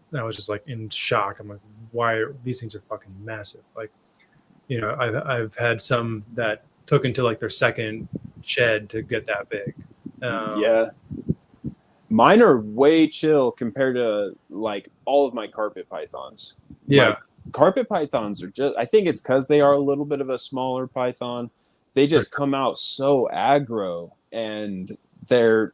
And I was just like in shock. I'm like, why these things are fucking massive? Like, you know, I've had some that took until like their second shed to get that big. Yeah. Mine are way chill compared to like all of my carpet pythons. Yeah. Like, carpet pythons are just, I think it's because they are a little bit of a smaller python. They just come out so aggro, and they'll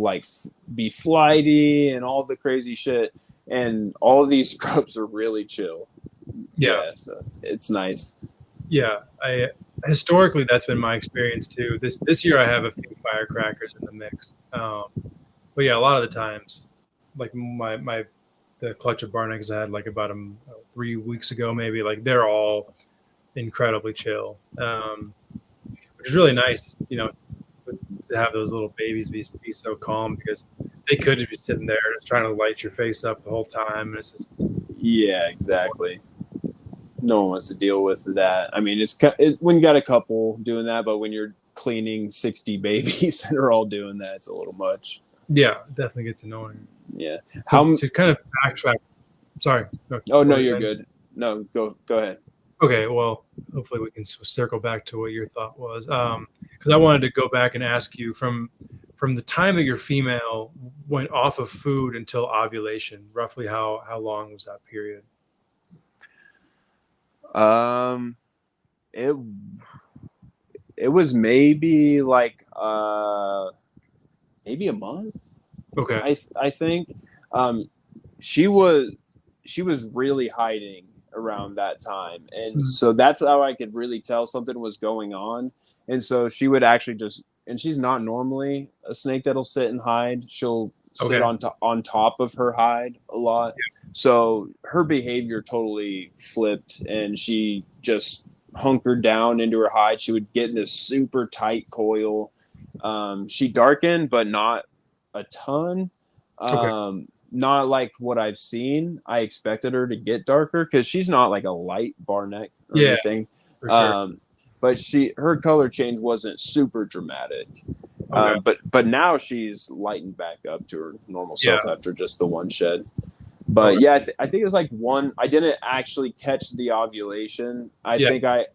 like be flighty and all the crazy shit. And all of these scrubs are really chill. Yeah. So it's nice. Yeah. historically, that's been my experience too. This year, I have a few firecrackers in the mix. But yeah, a lot of the times, like the clutch of Barnecks I had like about 3 weeks ago, maybe, like they're all incredibly chill, which is really nice, to have those little babies be so calm, because they could just be sitting there just trying to light your face up the whole time. And it's just, Yeah, exactly. No one wants to deal with that. I mean, when you got a couple doing that, but when you're cleaning 60 babies that are all doing that, it's a little much. yeah, definitely gets annoying. Yeah. To kind of backtrack. Sorry. Oh no, you're good. No, go ahead. Okay, well, hopefully we can circle back to what your thought was, because I wanted to go back and ask you from the time that your female went off of food until ovulation, roughly how long was that period? It was maybe like maybe a month. Okay. I think she was really hiding around that time, and so that's how I could really tell something was going on. And so she would actually and she's not normally a snake that'll sit and hide. She'll sit on top of her hide a lot. Yeah. So her behavior totally flipped, and she just hunkered down into her hide. She would get in this super tight coil. She darkened, but not a ton. Not like what I've seen. I expected her to get darker because she's not like a light Barneck or anything. For sure. But her color change wasn't super dramatic. But now she's lightened back up to her normal self after just the one shed. But I think it was like one. I didn't actually catch the ovulation. I think I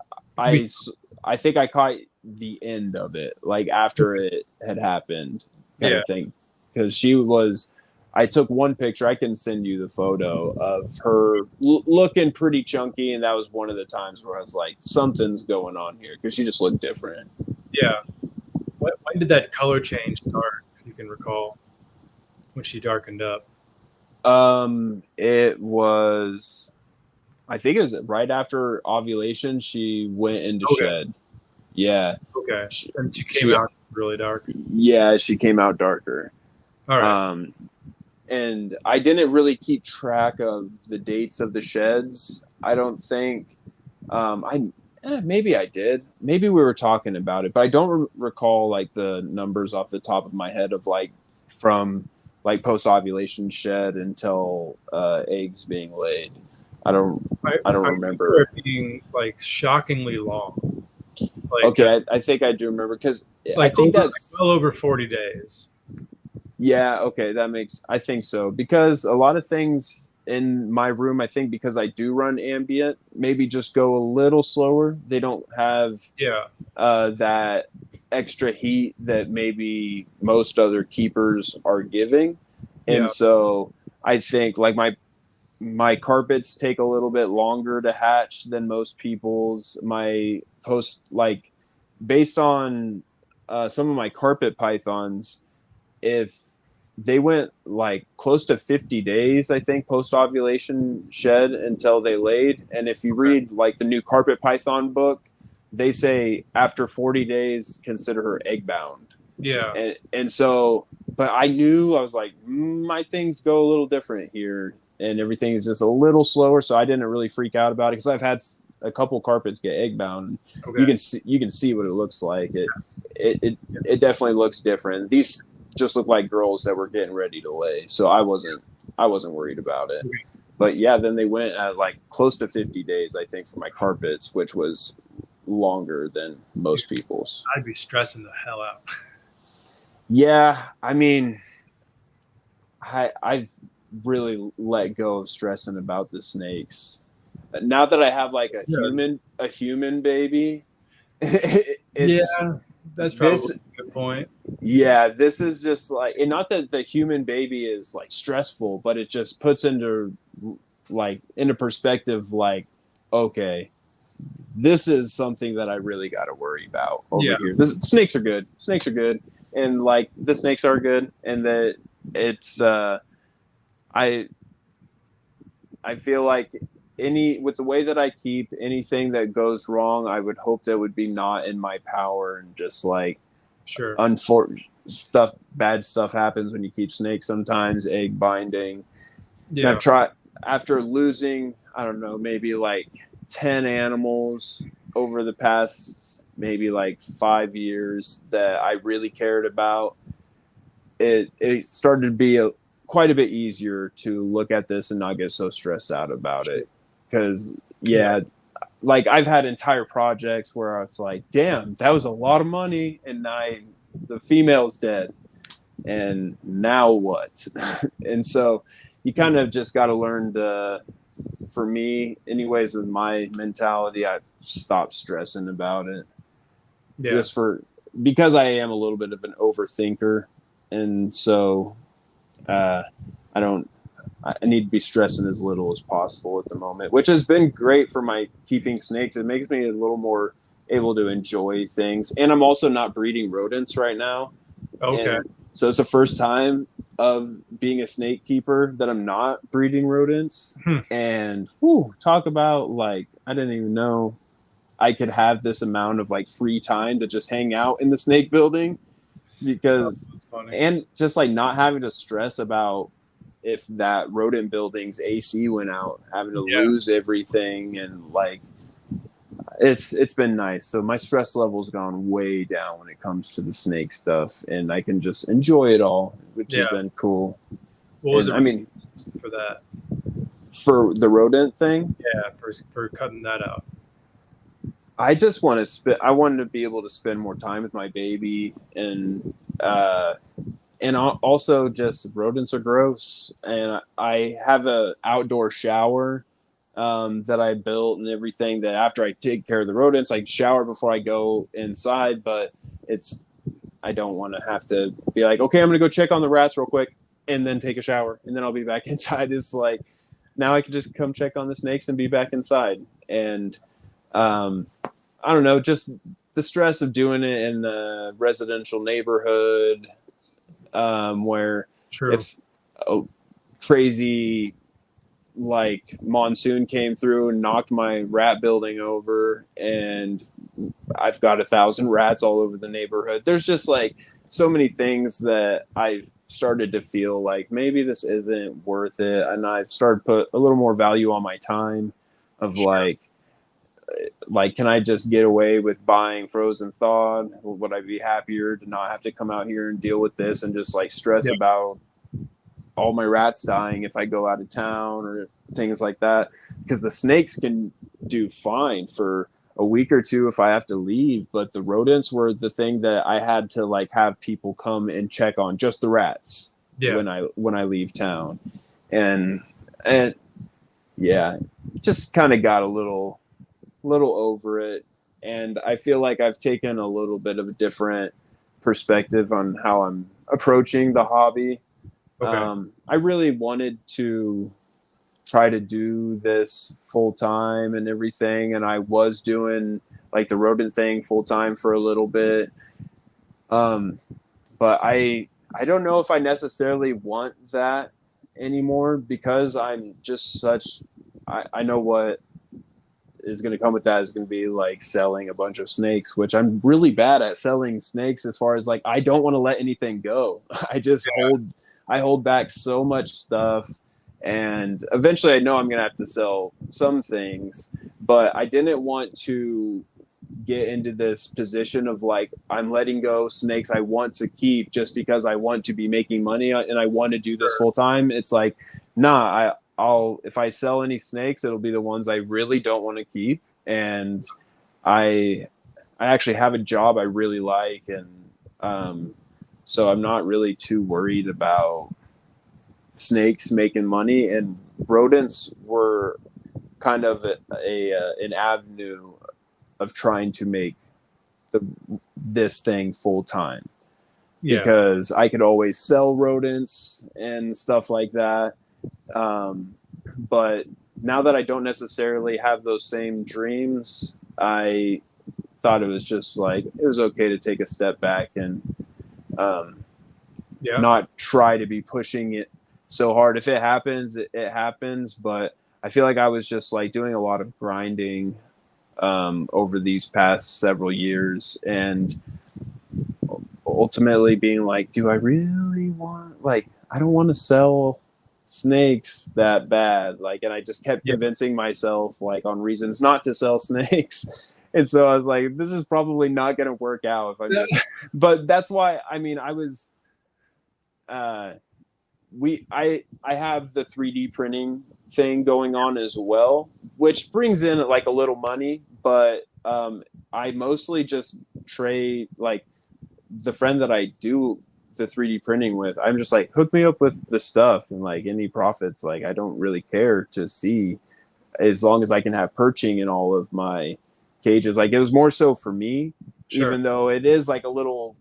caught the end of it, like after it had happened, kind of thing. Because she was. I took one picture. I can send you the photo of her looking pretty chunky, and that was one of the times where I was like, something's going on here, because she just looked different. Yeah. When did that color change start, if you can recall, when she darkened up? It was, I think it was right after ovulation. She went into shed. Yeah. Okay. And she came out really dark. Yeah, she came out darker. All right. And I didn't really keep track of the dates of the sheds. I don't think. Maybe I did. Maybe we were talking about it, but I don't recall like the numbers off the top of my head of like from like post ovulation shed until eggs being laid. I don't remember it being like shockingly long. Like, I think I do remember, because like I think that's well over 40 days. Yeah, okay, I think so, because a lot of things in my room, I think because I do run ambient, maybe just go a little slower. They don't have that extra heat that maybe most other keepers are giving. And so I think like my carpets take a little bit longer to hatch than most people's. My like based on some of my carpet pythons, if they went like close to 50 days, I think, post ovulation shed until they laid. And if you read like the new carpet python book, they say after 40 days, consider her egg bound. Yeah. And so, but I knew, I was like, my things go a little different here, and everything is just a little slower. So I didn't really freak out about it, because I've had a couple carpets get egg bound. You can see what it looks like. It definitely looks different. These just look like girls that were getting ready to lay, so I wasn't worried about it. But then they went at like close to 50 days, I think, for my carpets, which was longer than most people's. I'd be stressing the hell out. Yeah, I mean, I've really let go of stressing about the snakes now that I have like a human baby. That's probably a good point. Yeah, this is just like, and not that the human baby is like stressful, but it just puts into perspective, like, okay, this is something that I really got to worry about over here. Snakes are good. And like the snakes are good. And that it's, I feel like with the way that I keep, anything that goes wrong, I would hope that would be not in my power, and just like Sure. bad stuff happens when you keep snakes sometimes, egg binding. Yeah. And I've tried, after losing, I don't know, maybe like 10 animals over the past maybe like 5 years that I really cared about, it started to be quite a bit easier to look at this and not get so stressed out about it. Because, like I've had entire projects where I was like, damn, that was a lot of money, and the female's dead. And now what? And so you kind of just got to learn to, for me, anyways, with my mentality, I've stopped stressing about it. Yeah. Because I am a little bit of an overthinker. And so I need to be stressing as little as possible at the moment, which has been great for my keeping snakes. It makes me a little more able to enjoy things. And I'm also not breeding rodents right now. Okay. And so it's the first time of being a snake keeper that I'm not breeding rodents. And talk about, like, I didn't even know I could have this amount of like free time to just hang out in the snake building, because and just like not having to stress about if that rodent building's AC went out, having to lose everything, and like it's been nice. So my stress level's gone way down when it comes to the snake stuff, and I can just enjoy it all, which has been cool. What was I mean, for that? For the rodent thing? Yeah, for cutting that out. I just want to I wanted to be able to spend more time with my baby, and also just rodents are gross. And I have a outdoor shower that I built and everything, that after I take care of the rodents, I shower before I go inside. But I don't want to have to be like, okay, I'm going to go check on the rats real quick and then take a shower, and then I'll be back inside. It's like, now I can just come check on the snakes and be back inside. And I don't know, just the stress of doing it in the residential neighborhood, where if a crazy like monsoon came through and knocked my rat building over, and I've got 1,000 rats all over the neighborhood. There's just like so many things that I started to feel like maybe this isn't worth it. And I've started to put a little more value on my time of like, can I just get away with buying frozen thawed? Would I be happier to not have to come out here and deal with this and just like stress about all my rats dying if I go out of town or things like that? Because the snakes can do fine for a week or two if I have to leave, but the rodents were the thing that I had to like have people come and check on, just the rats when I leave town. And just kind of got a little over it, and I feel like I've taken a little bit of a different perspective on how I'm approaching the hobby. I really wanted to try to do this full time and everything, and I was doing like the rodent thing full time for a little bit, but I don't know if I necessarily want that anymore, because I'm just I know what is going to come with that is going to be like selling a bunch of snakes, which I'm really bad at selling snakes, as far as like, I don't want to let anything go. I hold back so much stuff, and eventually I know I'm going to have to sell some things, but I didn't want to get into this position of like, I'm letting go snakes I want to keep just because I want to be making money and I want to do this full time. It's like, nah, if I sell any snakes, it'll be the ones I really don't want to keep. And I actually have a job I really like. And so I'm not really too worried about snakes making money, and rodents were kind of an avenue of trying to make this thing full time, because I could always sell rodents and stuff like that. But now that I don't necessarily have those same dreams, I thought it was just like, it was okay to take a step back and not try to be pushing it so hard. If it happens, it happens, but I feel like I was just like doing a lot of grinding over these past several years, and ultimately being like, do I really want, like, I don't want to sell snakes that bad. Like, and I just kept convincing myself like on reasons not to sell snakes. And so I was like, this is probably not going to work out if I'm just, but that's why, I mean, I was, I have the 3D printing thing going on as well, which brings in like a little money, but I mostly just trade, like, the friend that I do the 3D printing with, I'm just like, hook me up with the stuff, and like any profits, like I don't really care to see, as long as I can have perching in all of my cages. Like, it was more so for me, even though it is like a little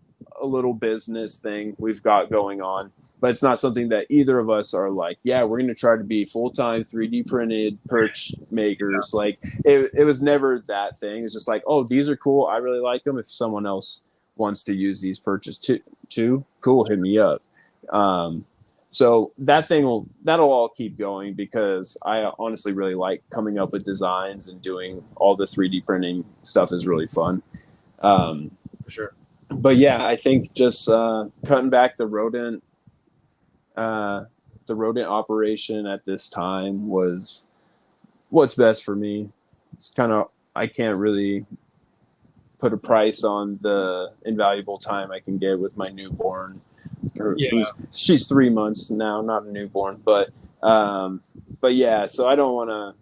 business thing we've got going on, but it's not something that either of us are like, yeah, we're going to try to be full-time 3D printed perch makers. Like, it was never that thing. It's just like, oh, these are cool, I really like them. If someone else wants to use these perches too, cool, hit me up. So that'll all keep going, because I honestly really like coming up with designs, and doing all the 3D printing stuff is really fun. For sure. But yeah, I think just cutting back the rodent operation at this time was what's best for me. It's kind of, I can't really put a price on the invaluable time I can get with my newborn. She's 3 months now, not a newborn, but yeah, so I don't want to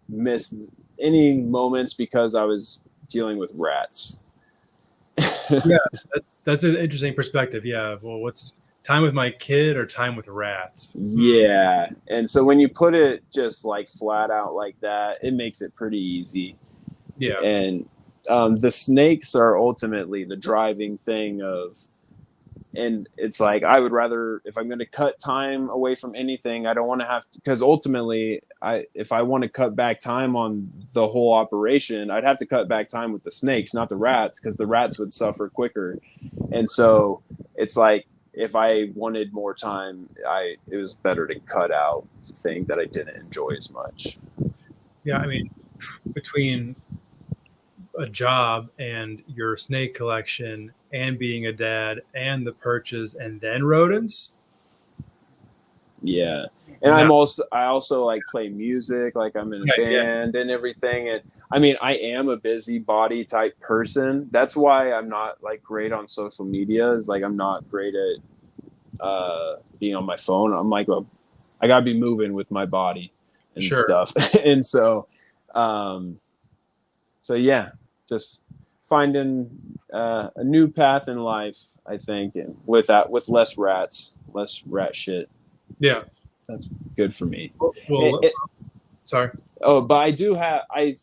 miss any moments because I was dealing with rats. Yeah, that's an interesting perspective. Yeah, well, what's time with my kid or time with rats? Yeah, and so when you put it just like flat out like that, it makes it pretty easy. Yeah, and the snakes are ultimately the driving thing of, and it's like, I would rather, if I'm going to cut time away from anything, I don't want to have to, because ultimately if I want to cut back time on the whole operation, I'd have to cut back time with the snakes, not the rats, because the rats would suffer quicker. And so it's like, if I wanted more time, it was better to cut out the thing that I didn't enjoy as much. Yeah, I mean, between a job and your snake collection and being a dad and the perches and then rodents. Yeah. And I also like play music, like I'm in a band and everything. And I mean, I am a busybody type person. That's why I'm not like great on social media. Is like, I'm not great at being on my phone. I'm like, well, I gotta be moving with my body and stuff. And so yeah, just finding a new path in life, I think, and with less rat shit. Yeah, that's good for me. Well, sorry. Oh, but I do have, I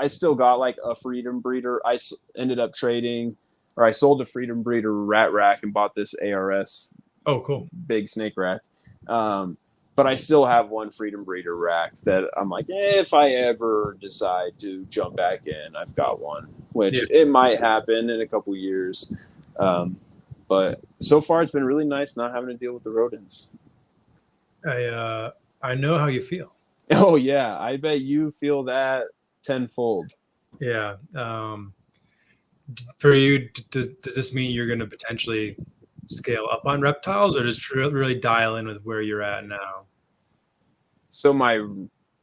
still got like a freedom breeder. I ended up trading, or I sold a freedom breeder rat rack and bought this ARS. Oh, cool. Big snake rack. But I still have one freedom breeder rack that I'm like, if I ever decide to jump back in, I've got one, which it might happen in a couple years. But so far it's been really nice not having to deal with the rodents. I know how you feel. Oh yeah, I bet you feel that tenfold. Yeah. For you, does this mean you're going to potentially scale up on reptiles, or just really dial in with where you're at now? So my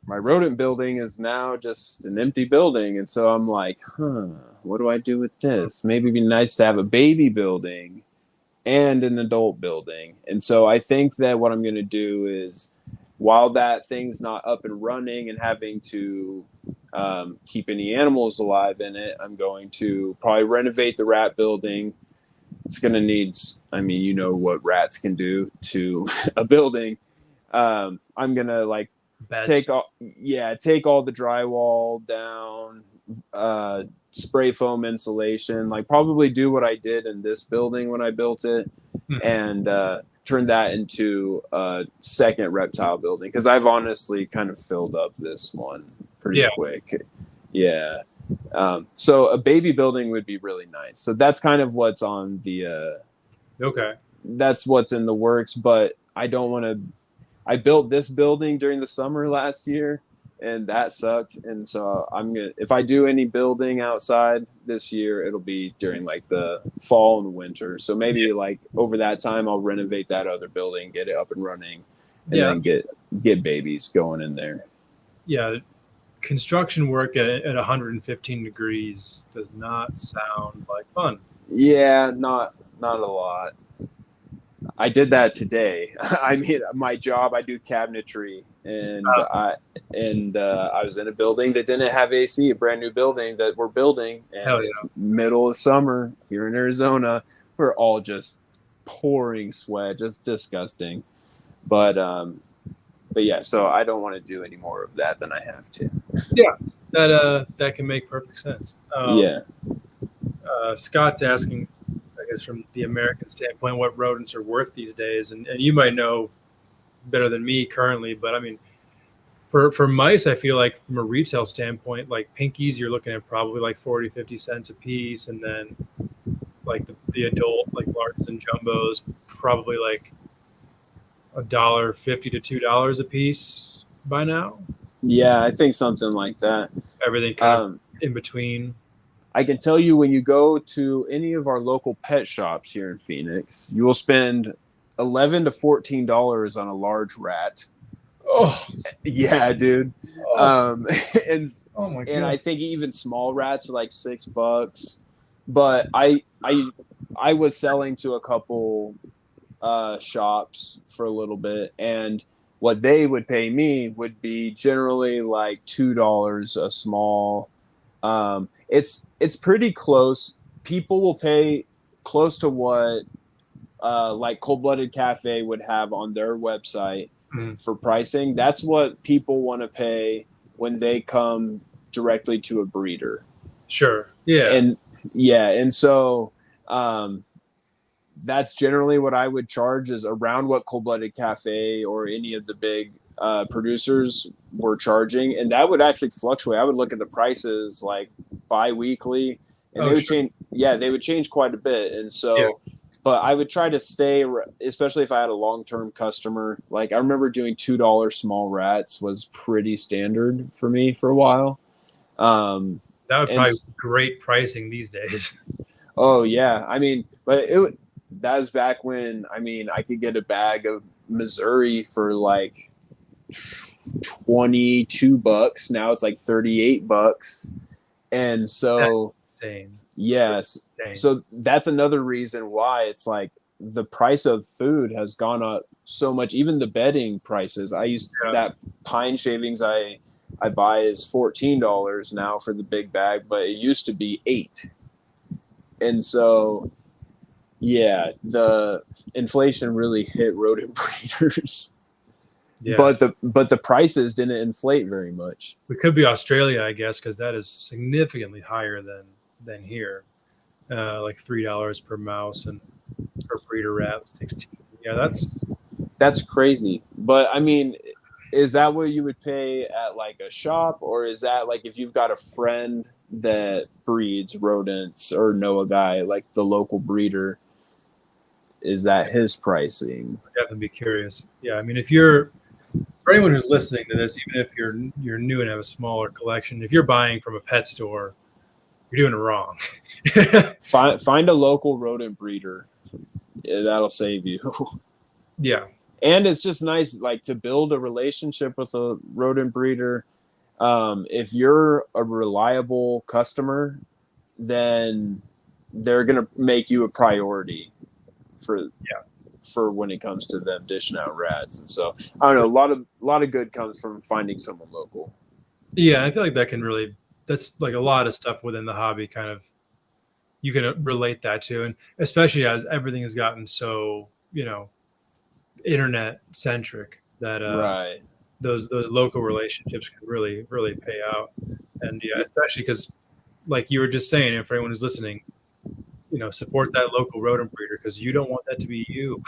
rodent building is now just an empty building, and so I'm like, what do I do with this? Maybe it'd be nice to have a baby building and an adult building. And so I think that what I'm going to do is, while that thing's not up and running and having to keep any animals alive in it, I'm going to probably renovate the rat building. It's going to need, I mean, you know what rats can do to a building. I'm going to like take all the drywall down, spray foam insulation, like probably do what I did in this building when I built it, and turn that into a second reptile building, because I've honestly kind of filled up this one pretty quick. Yeah. So a baby building would be really nice. So that's kind of what's on the that's what's in the works. But I don't want to, I built this building during the summer last year, and that sucked. And so if I do any building outside this year, it'll be during like the fall and winter. So maybe like over that time, I'll renovate that other building, get it up and running, and then get babies going in there. Yeah. Construction work at 115 degrees does not sound like fun. Yeah, not a lot. I did that today. I mean, my job, I do cabinetry, and I was in a building that didn't have AC, a brand new building that we're building, and it's middle of summer here in Arizona. We're all just pouring sweat, just disgusting. But yeah, so I don't want to do any more of that than I have to. Yeah, that can make perfect sense. Scott's asking, I guess from the American standpoint, what rodents are worth these days, and you might know better than me currently, but I mean, for mice, I feel like from a retail standpoint, like pinkies, you're looking at probably like 40-50 cents a piece, and then like the adult, like larges and jumbos, probably like $1.50 to $2 a piece by now. Yeah, I think something like that. Everything kind of in between. I can tell you, when you go to any of our local pet shops here in Phoenix, you will spend $11 to $14 on a large rat. Oh, yeah, dude. And oh my God. And I think even small rats are like $6. But I was selling to a couple shops for a little bit, and what they would pay me would be generally like $2 a small. It's pretty close. People will pay close to what like Cold Blooded Cafe would have on their website for pricing. That's what people want to pay when they come directly to a breeder. Sure. Yeah. And so that's generally what I would charge, is around what Cold Blooded Cafe or any of the big producers were charging, and that would actually fluctuate. I would look at the prices like bi-weekly, and they would change. Yeah, they would change quite a bit, and so. But I would try to stay, especially if I had a long-term customer. Like I remember doing $2 small rats was pretty standard for me for a while. That would probably be great pricing these days. Oh yeah, I mean, but that was back when I could get a bag of Missouri for like $22. Now it's like $38, and so that's insane. Yes, so that's another reason why it's like the price of food has gone up so much. Even the bedding prices. I used that pine shavings I buy is $14 now for the big bag, but it used to be $8. And so, yeah, the inflation really hit rodent breeders. Yeah. But the prices didn't inflate very much. It could be Australia, I guess, because that is significantly higher than here. Like $3 per mouse, and for breeder rat 16. Yeah, that's crazy. But I mean, is that what you would pay at like a shop, or is that like if you've got a friend that breeds rodents or know a guy like the local breeder, is that his pricing? I'd definitely be curious. Yeah, I mean, for anyone who's listening to this, even if you're new and have a smaller collection, if you're buying from a pet store, you're doing it wrong. Find a local rodent breeder. That'll save you. Yeah. And it's just nice, like, to build a relationship with a rodent breeder. If you're a reliable customer, then they're going to make you a priority for when it comes to them dishing out rats. And so, I don't know, a lot of good comes from finding someone local. Yeah, I feel like that's like a lot of stuff within the hobby kind of you can relate that to, and especially as everything has gotten so, internet centric that those local relationships can really, really pay out. And yeah, especially because like you were just saying, if anyone is listening, support that local rodent breeder, because you don't want that to be you.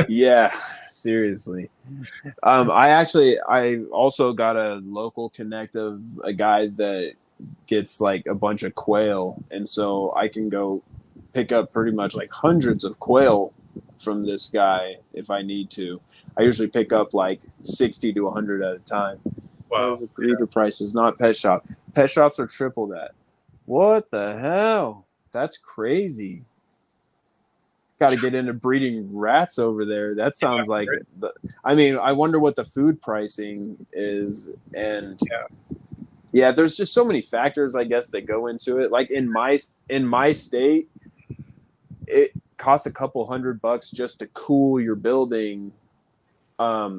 Yeah, seriously. I also got a local connect of a guy that gets like a bunch of quail, and so I can go pick up pretty much like hundreds of quail from this guy if I need to. I usually pick up like 60 to 100 at a time. That is a breeder prices, not pet shop. Pet shops are triple that. What the hell? That's crazy. Got to get into breeding rats over there. That sounds like. I mean, I wonder what the food pricing is, and yeah, there's just so many factors, I guess, that go into it. Like in my state, it costs a couple $100 just to cool your building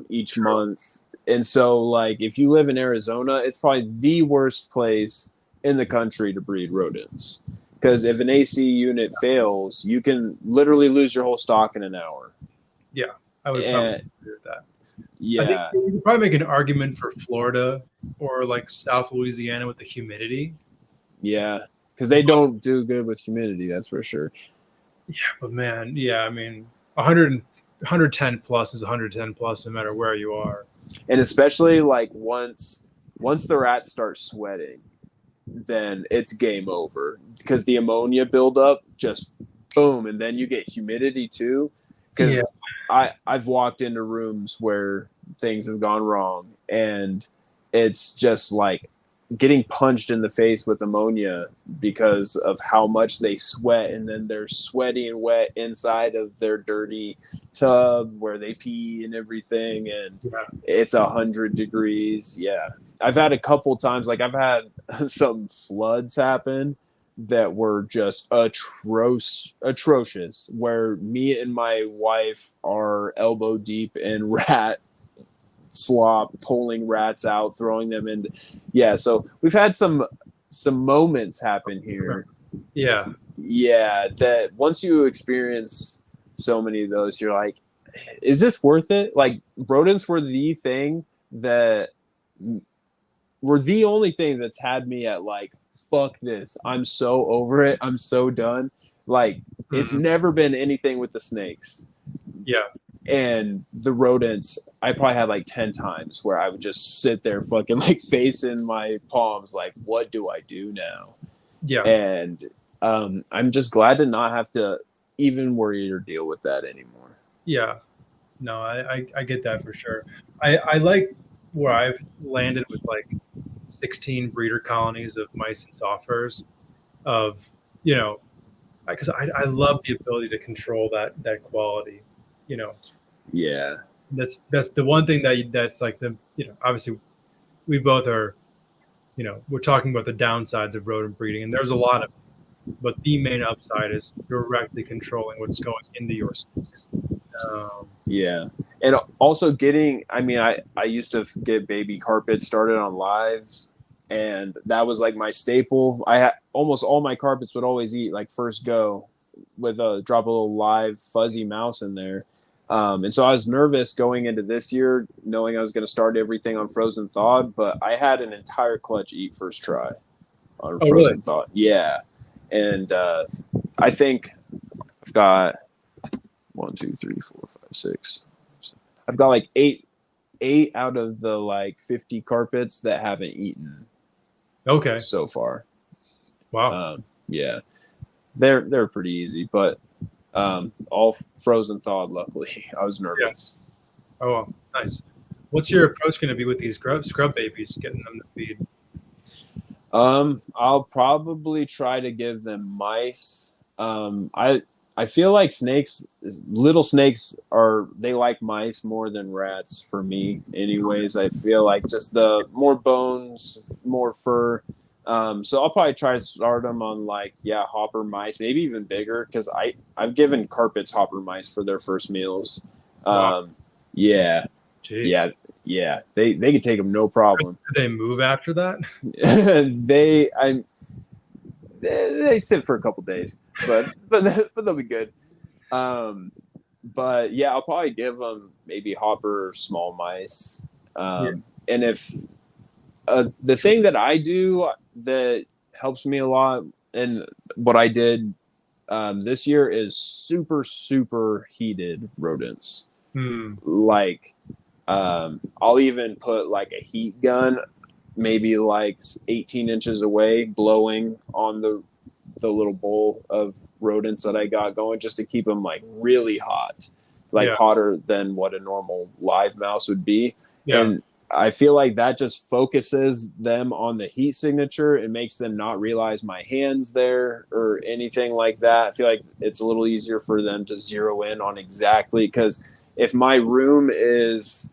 each month. And so, like, if you live in Arizona, it's probably the worst place in the country to breed rodents. Because if an AC unit fails, you can literally lose your whole stock in an hour. Yeah, I would probably agree with that. Yeah. I think you could probably make an argument for Florida or, like, South Louisiana with the humidity. Yeah, because they don't do good with humidity, that's for sure. Yeah, but, man, I mean, 110 plus is 110 plus no matter where you are. And especially, like, once the rats start sweating, then it's game over because the ammonia buildup just boom, and then you get humidity too. Because I've walked into rooms where things have gone wrong, and it's just like getting punched in the face with ammonia because of how much they sweat, and then they're sweaty and wet inside of their dirty tub where they pee and everything, and it's 100 degrees. Yeah, I've had a couple times, like I've had some floods happen that were just atrocious, where me and my wife are elbow deep in rat slop, pulling rats out, throwing them in. Yeah, so we've had some moments happen here. Yeah, that once you experience so many of those, you're like, is this worth it? Like, rodents were the only thing that's had me at like, fuck this, I'm so over it, I'm so done. Like, it's never been anything with the snakes. Yeah. And the rodents, I probably had like 10 times where I would just sit there fucking like face in my palms, like, what do I do now? Yeah. And I'm just glad to not have to even worry or deal with that anymore. Yeah. No, I get that for sure. I like where I've landed with like 16 breeder colonies of mice and soft furs of, because I love the ability to control that quality. Yeah, that's the one thing that's like the obviously we both are we're talking about the downsides of rodent breeding, and there's a lot of them, but the main upside is directly controlling what's going into your snakes. Yeah, and also getting, I mean, I used to get baby carpets started on lives, and that was like my staple. I had almost all my carpets would always eat like first go with drop a little live fuzzy mouse in there. And so I was nervous going into this year, knowing I was going to start everything on frozen thawed, but I had an entire clutch eat first try on frozen thawed. Yeah. And I think I've got 1, 2, 3, 4, 5, 6. I've got like eight out of the like 50 carpets that haven't eaten. Okay. So far. Wow. Yeah. They're pretty easy, but all frozen thawed, luckily. I was nervous. Yeah. Oh, well, nice. What's your approach going to be with these scrub babies, getting them to feed? I'll probably try to give them mice. I feel like little snakes they like mice more than rats for me anyways. I feel like just the more bones, more fur. So I'll probably try to start them on like, hopper mice, maybe even bigger. Cause I've given carpets hopper mice for their first meals. Wow. Yeah. Jeez. Yeah. They can take them. No problem. Do they move after that? They sit for a couple days, but they'll be good. But yeah, I'll probably give them maybe hopper or small mice. And if the thing that I do that helps me a lot, and what I did this year, is super, super heated rodents. Like I'll even put like a heat gun maybe like 18 inches away, blowing on the little bowl of rodents that I got going, just to keep them like really hot, like hotter than what a normal live mouse would be. And I feel like that just focuses them on the heat signature. It makes them not realize my hand's there or anything like that. I feel like it's a little easier for them to zero in on exactly, because if my room is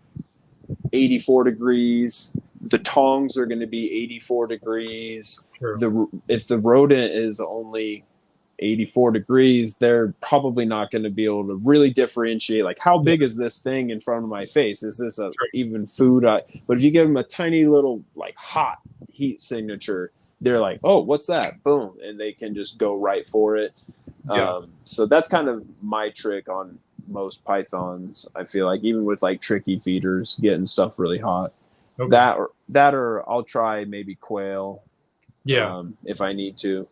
84 degrees, the tongs are going to be 84 degrees. If the rodent is only 84 degrees, they're probably not going to be able to really differentiate, like, how big is this thing in front of my face? Is this even food? But if you give them a tiny little, like, hot heat signature, they're like, oh, what's that? Boom. And they can just go right for it. So that's kind of my trick on most pythons. I feel like, even with like tricky feeders, getting stuff really hot. That or I'll try maybe quail. If I need to.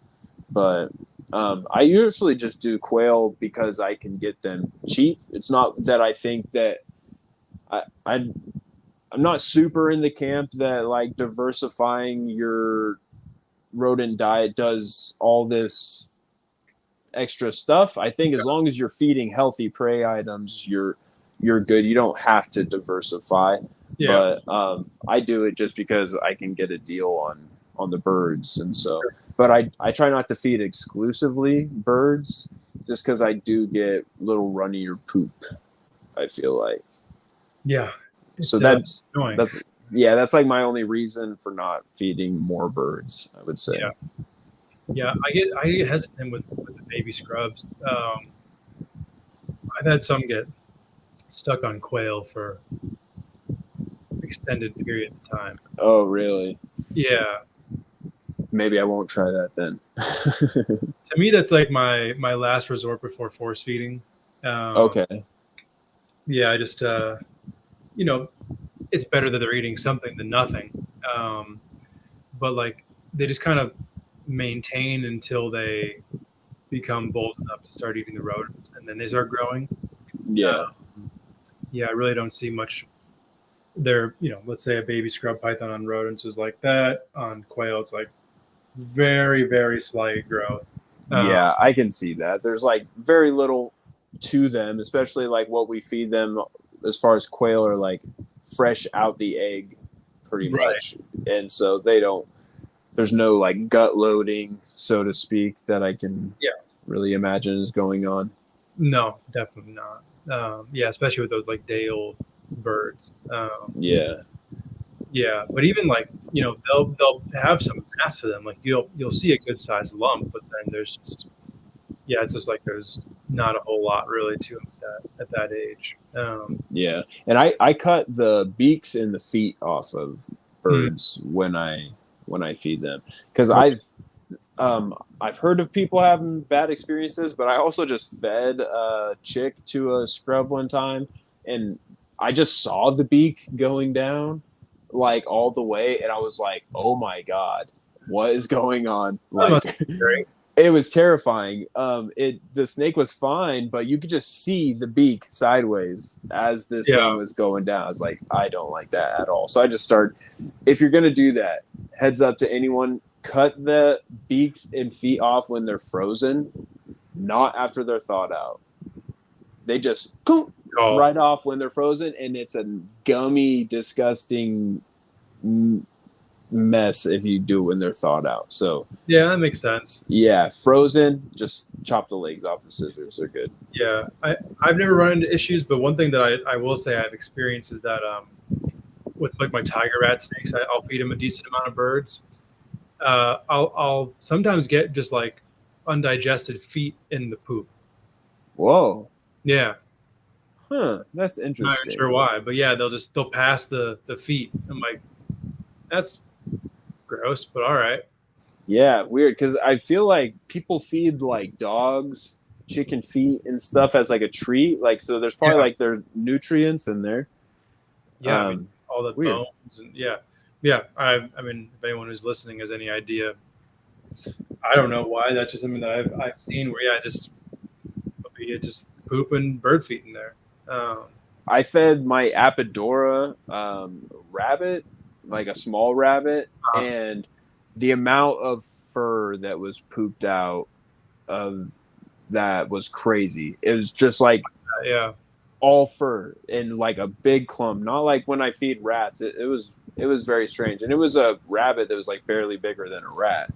But I usually just do quail because I can get them cheap. It's not that I think that I'm not super in the camp that like diversifying your rodent diet does all this extra stuff. I think as long as you're feeding healthy prey items, you're good. You don't have to diversify. But I do it just because I can get a deal on the birds, and so. But I try not to feed exclusively birds, just because I do get little runnier poop, I feel like. So that's like my only reason for not feeding more birds, I would say. I get hesitant with the baby scrubs. I've had some get stuck on quail for extended periods of time. Oh, really? Yeah. Maybe I won't try that then. To me, that's like my last resort before force feeding. Okay. Yeah, I just it's better that they're eating something than nothing. But like they just kind of maintain until they become bold enough to start eating the rodents, and then they start growing. I really don't see much. They're, let's say a baby scrub python on rodents is like that. On quail, it's like very, very slight growth. I can see that. There's like very little to them, especially like what we feed them as far as quail are like fresh out the egg pretty much. And so there's no like gut loading, so to speak, that I can really imagine is going on. No, definitely not. Especially with those like day old birds. But even like, they'll have some mass to them. Like you'll see a good sized lump, but then there's just, it's just like there's not a whole lot really to them at that age. And I cut the beaks and the feet off of birds when I feed them, because I've heard of people having bad experiences, but I also just fed a chick to a scrub one time, and I just saw the beak going down like all the way, and I was like, oh my God, what is going on? Like, it was terrifying. The snake was fine, but you could just see the beak sideways as this thing was going down. I was like, I don't like that at all. So I just started, if you're going to do that, heads up to anyone, cut the beaks and feet off when they're frozen, not after they're thawed out. They just right off when they're frozen, and it's a gummy, disgusting mess if you do when they're thawed out. So that makes sense. Frozen, just chop the legs off with scissors. They're good. I've never run into issues, but one thing that I will say I've experienced is that with like my tiger rat snakes, I'll feed them a decent amount of birds. I'll sometimes get just like undigested feet in the poop. Whoa. Yeah. Huh. That's interesting. I'm not sure why, but they'll pass the feet. I'm like, that's gross, but all right. Yeah, weird, because I feel like people feed like dogs chicken feet and stuff as like a treat, like, so there's probably like their nutrients in there. I mean, all the weird bones and I mean, if anyone who's listening has any idea, I don't know why. That's just something that I've seen where just poop and bird feet in there. I fed my Apodora rabbit, like a small rabbit, and the amount of fur that was pooped out of that was crazy. It was just like all fur and like a big clump, not like when I feed rats. It was very strange, and it was a rabbit that was like barely bigger than a rat,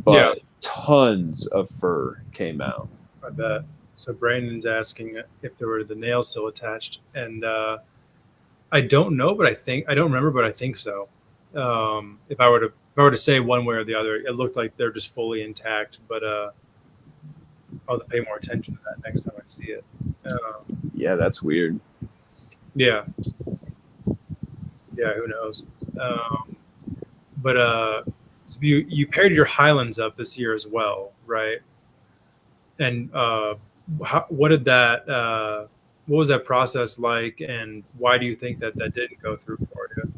but tons of fur came out. I bet. So Brandon's asking if there were the nails still attached, and I don't know, but I don't remember, but I think so. If I were to say one way or the other, it looked like they're just fully intact, but I'll have to pay more attention to that next time I see it. Yeah, that's weird. Yeah, who knows? But so you paired your Highlands up this year as well, right? And what did that? What was that process like, and why do you think that didn't go through for you?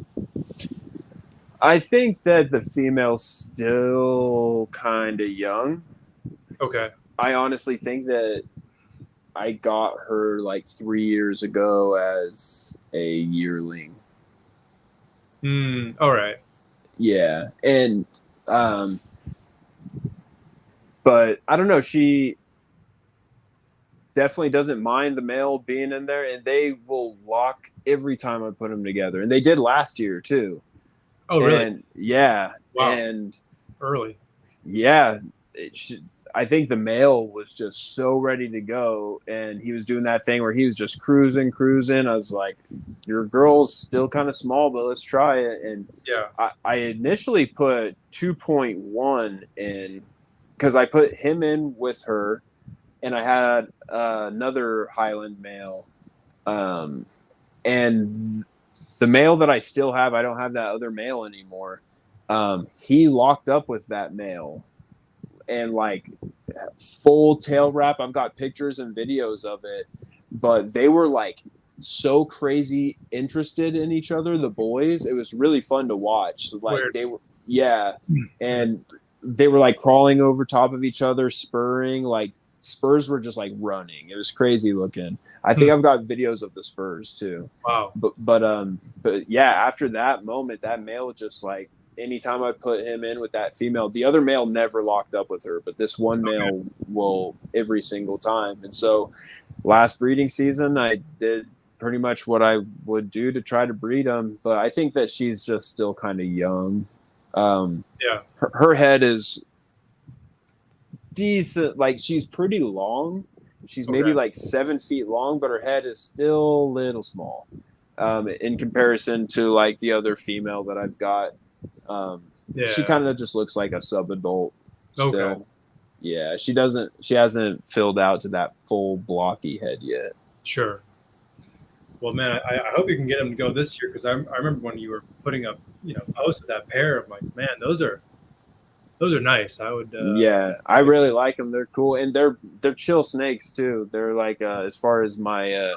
I think that the female's still kind of young. Okay. I honestly think that I got her like 3 years ago as a yearling. All right. Yeah. And, but I don't know. She definitely doesn't mind the male being in there, and they will lock every time I put them together. And they did last year too. Oh, really? And yeah. Wow. And early. Yeah. I think the male was just so ready to go, and he was doing that thing where he was just cruising. I was like, your girl's still kind of small, but let's try it. And yeah, I initially put 2.1 in because I put him in with her, and I had another Highland male. And the male that I still have, I don't have that other male anymore. He locked up with that male. And like full tail wrap. I've got pictures and videos of it, but they were like so crazy interested in each other, the boys. It was really fun to watch. Like weird. They were, yeah. And they were like crawling over top of each other, spurring, like spurs were just like running. It was crazy looking. I think I've got videos of the spurs too. Wow. But yeah, after that moment, that male just like, anytime I put him in with that female, the other male never locked up with her, but this one male will every single time. And so last breeding season, I did pretty much what I would do to try to breed them. But I think that she's just still kind of young. Yeah. Her head is decent. Like she's pretty long. She's maybe like 7 feet long, but her head is still a little small in comparison to like the other female that I've got. She kind of just looks like a sub-adult still. Okay. Yeah, she hasn't filled out to that full blocky head yet. Sure. Well, man, I hope you can get them to go this year, because I remember when you were putting up, posts of that pair. I'm like, man, those are nice. I would. Yeah, I really like them. They're cool, and they're chill snakes too. They're like as far as my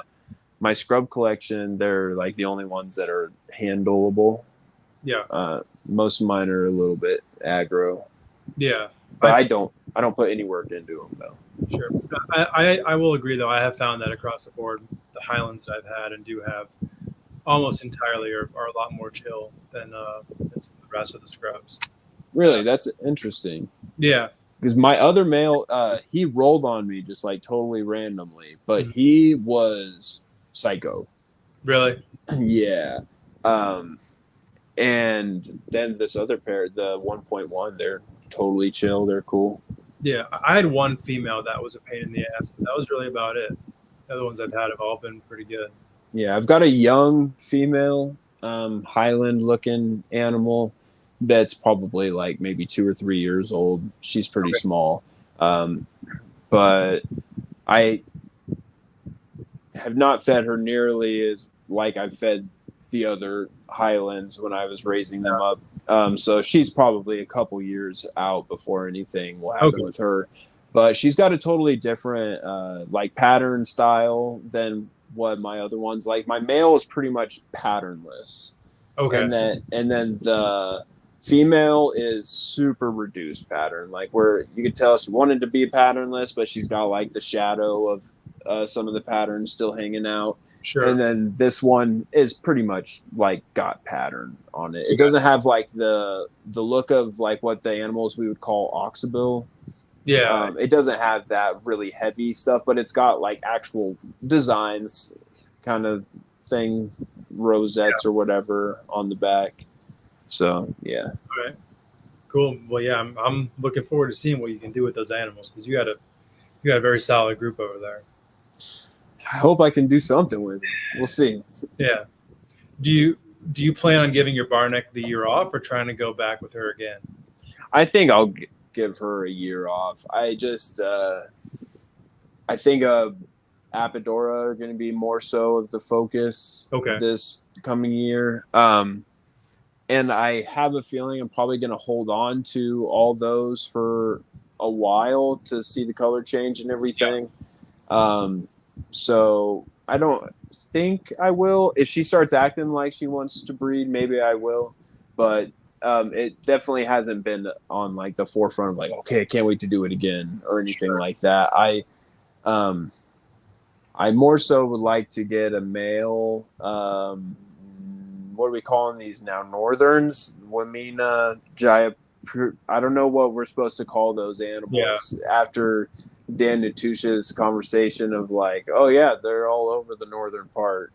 my scrub collection, they're like the only ones that are handleable. Yeah. Most of mine are a little bit aggro. Yeah. But I don't put any work into them though. Sure. I will agree though. I have found that across the board, the Highlands that I've had and do have almost entirely are a lot more chill than some of the rest of the scrubs. Really? That's interesting. Yeah. Because my other male, he rolled on me just like totally randomly, but he was psycho. Really? Yeah. And then this other pair, the 1.1, they're totally chill. They're cool. Yeah. I had one female that was a pain in the ass, but that was really about it. The other ones I've had have all been pretty good. Yeah. I've got a young female Highland looking animal that's probably like maybe 2 or 3 years old. She's pretty small. But I have not fed her nearly as like I've fed the other Highlands when I was raising them up. So she's probably a couple years out before anything will happen with her. But she's got a totally different like pattern style than what my other ones like. My male is pretty much patternless. Okay. And then the female is super reduced pattern, like where you could tell she wanted to be patternless, but she's got like the shadow of some of the patterns still hanging out. Sure. And then this one is pretty much like got pattern on it. It doesn't have like the look of like what the animals we would call oxabill. Yeah. It doesn't have that really heavy stuff, but it's got like actual designs kind of thing, rosettes or whatever on the back. So yeah. All right. Cool. Well, yeah, I'm looking forward to seeing what you can do with those animals, because you got a very solid group over there. I hope I can do something with it. We'll see. Yeah. Do you plan on giving your Barneck the year off, or trying to go back with her again? I think I'll give her a year off. I just I think Apodora are going to be more so of the focus this coming year. And I have a feeling I'm probably going to hold on to all those for a while to see the color change and everything. So I don't think I will. If she starts acting like she wants to breed, maybe I will. But it definitely hasn't been on like the forefront of like, okay, I can't wait to do it again or anything like that. I more so would like to get a male. What are we calling these now? Northerns, Wamina, Jaya. I don't know what we're supposed to call those animals after Dan Natush's conversation of like, oh yeah, they're all over the northern part,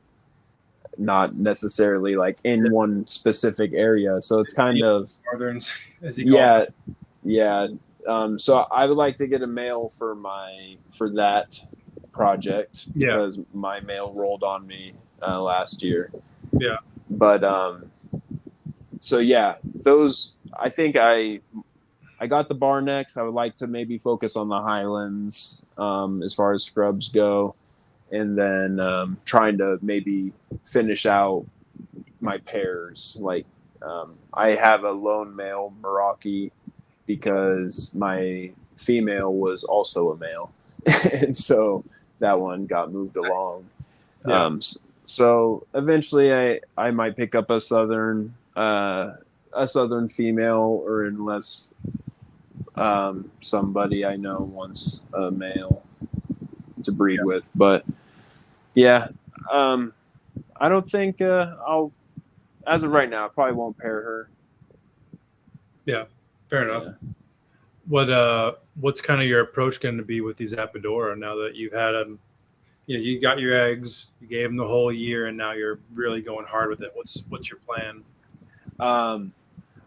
not necessarily like in one specific area. So it's kind of Northerns, as he calls them. So I would like to get a male for that project because my male rolled on me last year. Yeah. But so yeah, those I think I got the Barnecks. I would like to maybe focus on the Highlands as far as scrubs go, and then trying to maybe finish out my pairs. Like I have a lone male Meraki because my female was also a male, and so that one got moved along. Yeah. So eventually I might pick up a southern female, or unless somebody I know wants a male to breed with. But yeah, I don't think I'll, as of right now, I probably won't pair her. Yeah, fair enough. Yeah. What's kind of your approach going to be with these Apodora now that you've had them? You got your eggs, you gave them the whole year, and now you're really going hard with it. What's your plan?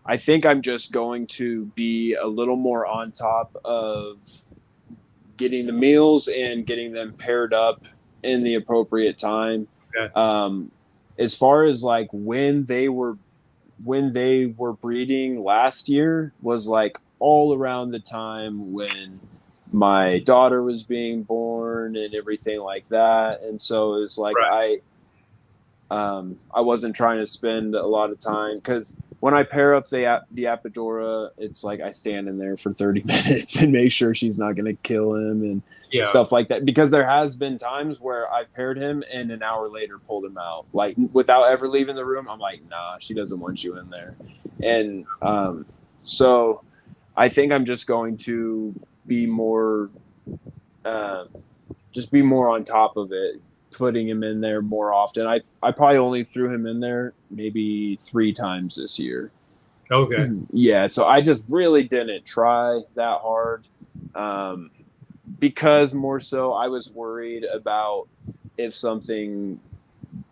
I think I'm just going to be a little more on top of getting the meals and getting them paired up in the appropriate time. Okay. As far as like when they were breeding last year was like all around the time when my daughter was being born and everything like that. And so it's like, I wasn't trying to spend a lot of time, because when I pair up the Apodora, it's like I stand in there for 30 minutes and make sure she's not going to kill him and stuff like that. Because there has been times where I've paired him and an hour later pulled him out, like without ever leaving the room. I'm like, nah, she doesn't want you in there. And so I think I'm just going to be more on top of it, putting him in there more often. I probably only threw him in there maybe 3 times this year. Okay. Yeah, so I just really didn't try that hard because more so I was worried about if something.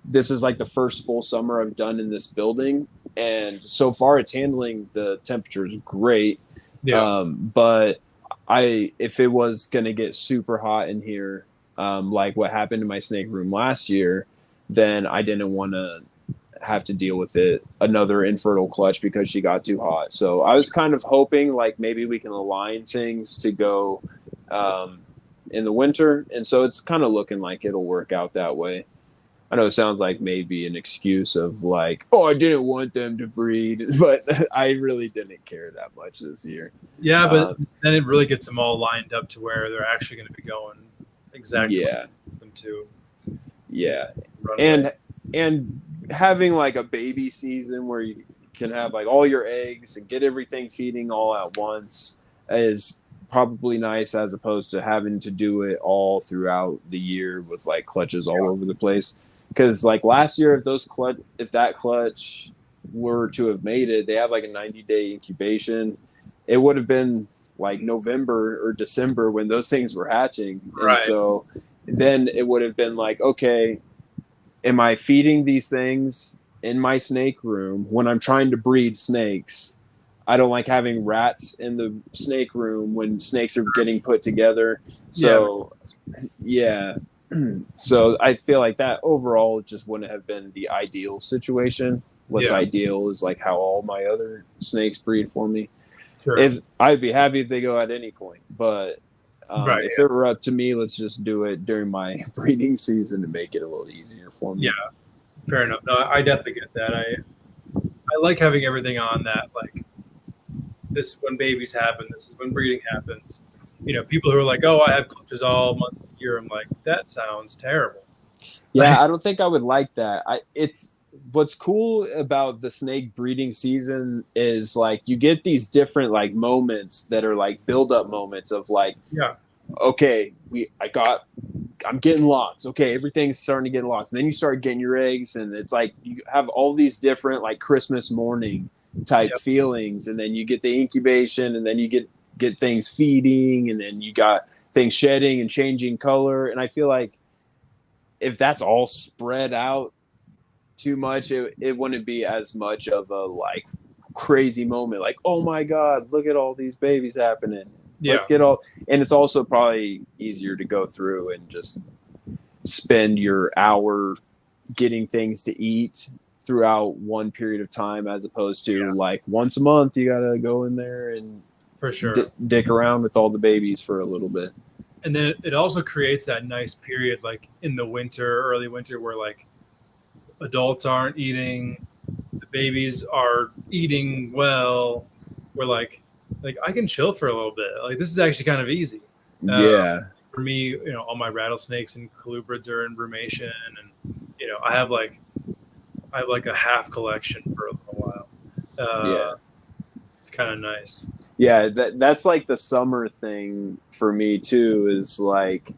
This is like the first full summer I've done in this building, and so far it's handling the temperatures great. Yeah. But if it was going to get super hot in here, like what happened in my snake room last year, then I didn't want to have to deal with it, another infertile clutch, because she got too hot. So I was kind of hoping like maybe we can align things to go in the winter. And so it's kind of looking like it'll work out that way. I know it sounds like maybe an excuse of like, oh, I didn't want them to breed, but I really didn't care that much this year. Yeah, but then it really gets them all lined up to where they're actually going to be going exactly them to. Yeah. And having like a baby season where you can have like all your eggs and get everything feeding all at once is probably nice, as opposed to having to do it all throughout the year with like clutches all over the place. Because like last year, if that clutch were to have made it, they have like a 90-day incubation. It would have been like November or December when those things were hatching. Right. And so then it would have been like, okay, am I feeding these things in my snake room when I'm trying to breed snakes? I don't like having rats in the snake room when snakes are getting put together. So, yeah. So I feel like that overall just wouldn't have been the ideal situation. What's ideal is like how all my other snakes breed for me. Sure. If I'd be happy if they go at any point, but if it were up to me, let's just do it during my breeding season to make it a little easier for me. Yeah, fair enough. No, I definitely get that. I like having everything on that. Like, this is when babies happen. This is when breeding happens. You know, people who are like, "Oh, I have clutches all months of the year." I'm like, that sounds terrible. Yeah, I don't think I would like that. It's what's cool about the snake breeding season is like you get these different like moments that are like build up moments of like, okay, I'm getting locks. Okay, everything's starting to get locks. And then you start getting your eggs, and it's like you have all these different like Christmas morning type feelings, and then you get the incubation, and then you get things feeding, and then you got things shedding and changing color. And I feel like if that's all spread out too much, it wouldn't be as much of a like crazy moment. Like, oh my God, look at all these babies happening. Let's get all, and it's also probably easier to go through and just spend your hour getting things to eat throughout one period of time, as opposed to like once a month, you got to go in there and for sure dick around with all the babies for a little bit. And then it also creates that nice period, like in the winter, early winter, where like adults aren't eating, the babies are eating well. We're like I can chill for a little bit. Like, this is actually kind of easy. For me, you know, all my rattlesnakes and colubrids are in brumation, and you know, I have like a half collection for a little while. It's kind of nice. Yeah, that's like the summer thing for me too, is like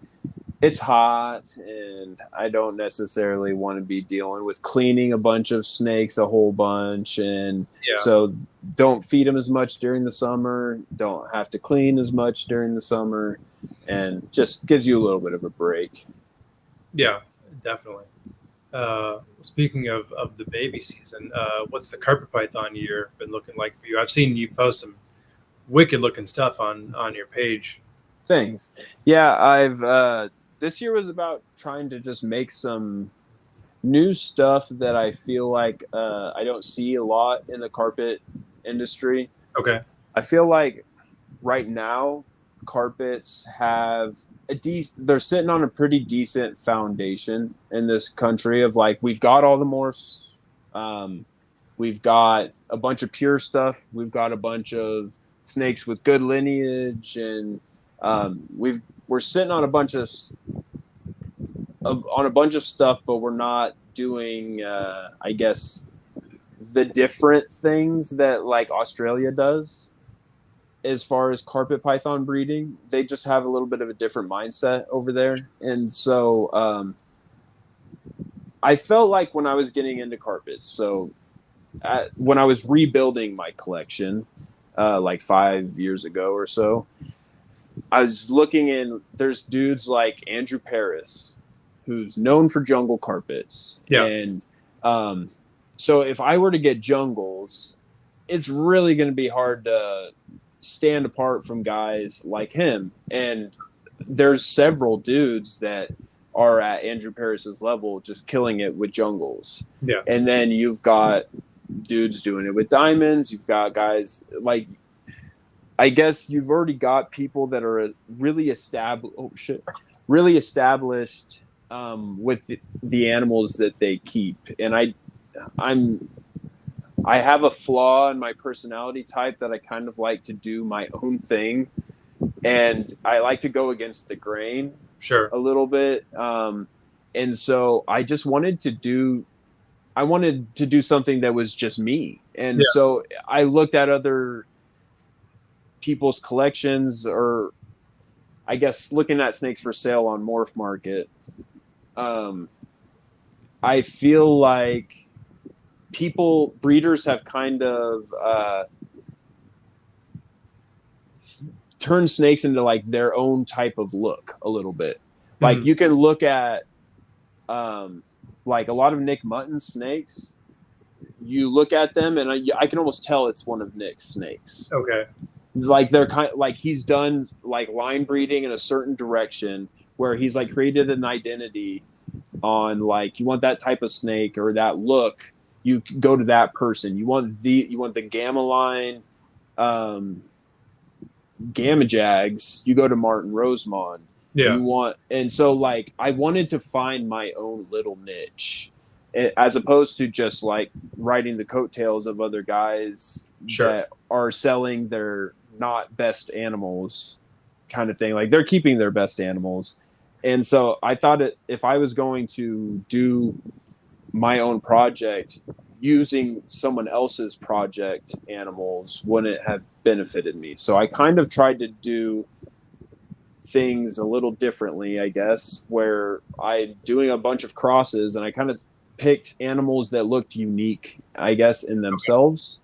it's hot and I don't necessarily want to be dealing with cleaning a bunch of snakes, a whole bunch. And so don't feed them as much during the summer, don't have to clean as much during the summer, and just gives you a little bit of a break. Yeah, definitely. Speaking of the baby season, what's the carpet python year been looking like for you? I've seen you post some wicked looking stuff on your page. Thanks. Yeah, I've this year was about trying to just make some new stuff that I feel like I don't see a lot in the carpet industry. Okay. I feel like right now carpets have they're sitting on a pretty decent foundation in this country of like, we've got all the morphs, we've got a bunch of pure stuff, we've got a bunch of snakes with good lineage, and we're sitting on a bunch of stuff, but we're not doing I guess the different things that like Australia does as far as carpet python breeding. They just have a little bit of a different mindset over there. And so I felt like when I was getting into carpets, so when I was rebuilding my collection like 5 years ago or so, I was looking in, there's dudes like Andrew Paris, who's known for jungle carpets. And so if I were to get jungles, it's really going to be hard to stand apart from guys like him. And there's several dudes that are at Andrew Paris's level just killing it with jungles. And then you've got dudes doing it with diamonds. You've got guys like, I guess you've already got people that are really established with the animals that they keep. And I have a flaw in my personality type that I kind of like to do my own thing, and I like to go against the grain a little bit. And so I just wanted to do something that was just me. And so I looked at other people's collections, or I guess looking at snakes for sale on MORPH Market. I feel like breeders have kind of turned snakes into like their own type of look a little bit. Like you can look at like a lot of Nick Mutton's snakes, you look at them and I can almost tell it's one of Nick's snakes. Okay. Like they're kind of like he's done like line breeding in a certain direction where he's like created an identity on like, you want that type of snake or that look, you go to that person. You want the gamma line, gamma jags, you go to Martin Rosemond. Yeah. And so like I wanted to find my own little niche, as opposed to just like riding the coattails of other guys that are selling their not best animals kind of thing. Like they're keeping their best animals. And so I thought if I was going to do my own project using someone else's project animals wouldn't have benefited me. So I kind of tried to do things a little differently, I guess, where I'm doing a bunch of crosses and I kind of picked animals that looked unique, I guess, in themselves.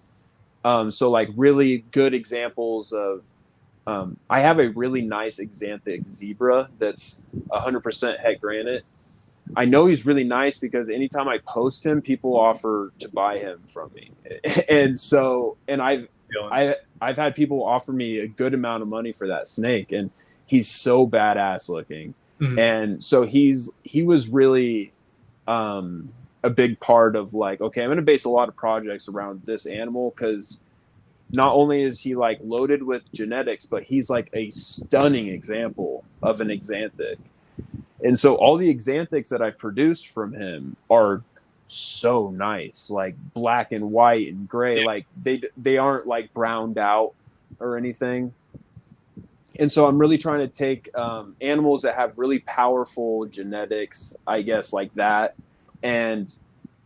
So like really good examples of, I have a really nice Xanthic zebra that's 100% het granite. I know he's really nice because anytime I post him, people offer to buy him from me. And so, and I've had people offer me a good amount of money for that snake, and he's so badass looking. Mm-hmm. And so he was really a big part of like, okay, I'm going to base a lot of projects around this animal because not only is he like loaded with genetics, but he's like a stunning example of an Xanthic. And so all the Xanthics that I've produced from him are so nice, like black and white and gray. Yeah. Like they aren't like browned out or anything. And so I'm really trying to take animals that have really powerful genetics, I guess, like that, and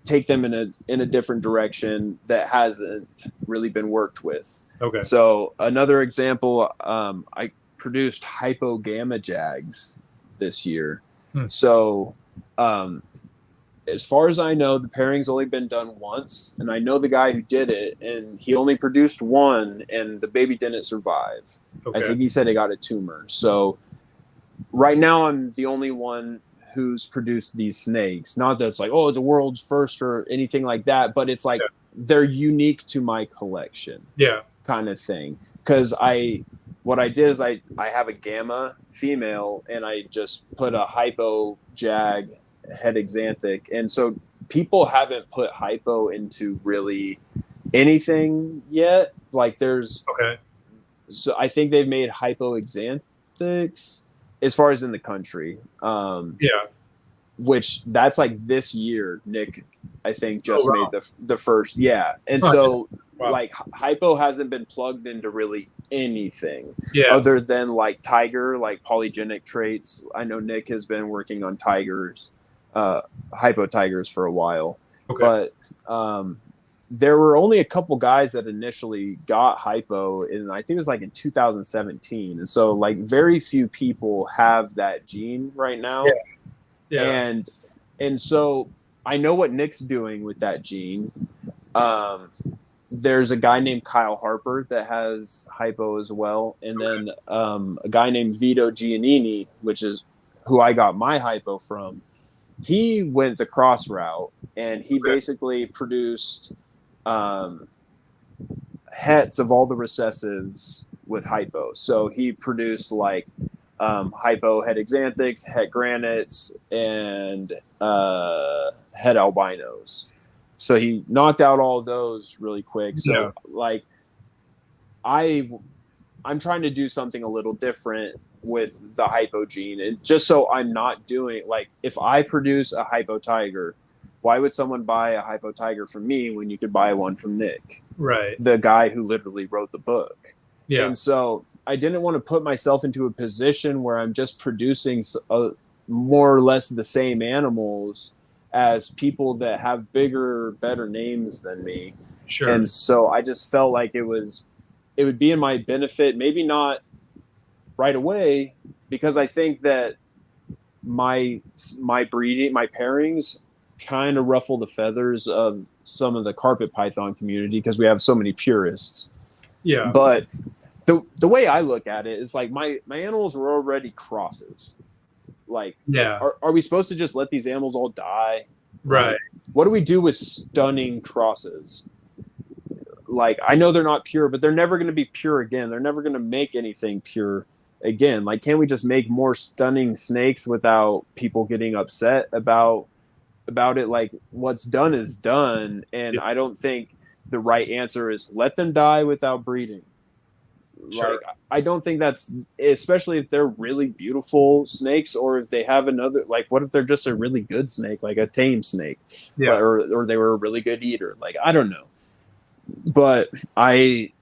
take them in a different direction that hasn't really been worked with. Okay. So another example, I produced hypo gamma jags this year. So as far as I know, the pairing's only been done once, and I know the guy who did it, and he only produced one, and the baby didn't survive. Okay. I think he said he got a tumor. So right now I'm the only one who's produced these snakes. Not that it's like, oh, it's a world's first or anything like that, but it's like they're unique to my collection. Yeah. Kind of thing. Because what I did is I have a gamma female and I just put a hypo jag het Xanthic. And so people haven't put hypo into really anything yet. Like there's so I think they've made hypo Xanthics as far as in the country. Which that's like this year, Nick, I think just made the first. Yeah. And so like hypo hasn't been plugged into really anything other than like tiger, like polygenic traits. I know Nick has been working on tigers, hypo tigers for a while, but there were only a couple guys that initially got hypo, and I think it was like in 2017. And so like very few people have that gene right now. Yeah. And so I know what Nick's doing with that gene. There's a guy named Kyle Harper that has hypo as well. And then a guy named Vito Giannini, which is who I got my hypo from. He went the cross route, and he basically produced hets of all the recessives with hypo. So he produced like hypo het Xanthics, het granites, and het albinos. So he knocked out all of those really quick. So like I'm trying to do something a little different with the hypo gene, and just so I'm not doing like, if I produce a hypo tiger, why would someone buy a hypo tiger from me when you could buy one from Nick, the guy who literally wrote the book? Yeah. And so I didn't want to put myself into a position where I'm just producing more or less the same animals as people that have bigger, better names than me. Sure. And so I just felt like it would be in my benefit, maybe not right away, because I think that my breeding, my pairings kind of ruffle the feathers of some of the carpet python community because we have so many purists. Yeah. But the way I look at it is like my animals were already crosses. Like, Yeah. are we supposed to just let these animals all die? Right. Like, what do we do with stunning crosses? Like, I know they're not pure, but they're never going to be pure again. They're never going to make anything pure again. Like, can't we just make more stunning snakes without people getting upset about it? Like, what's done is done, and Yeah. I don't think the right answer is let them die without breeding. Sure. Like, I don't think that's, especially if they're really beautiful snakes, or if they have another, like, what if they're just a really good snake, like a tame snake, Yeah. or they were a really good eater? Like, I don't know, but I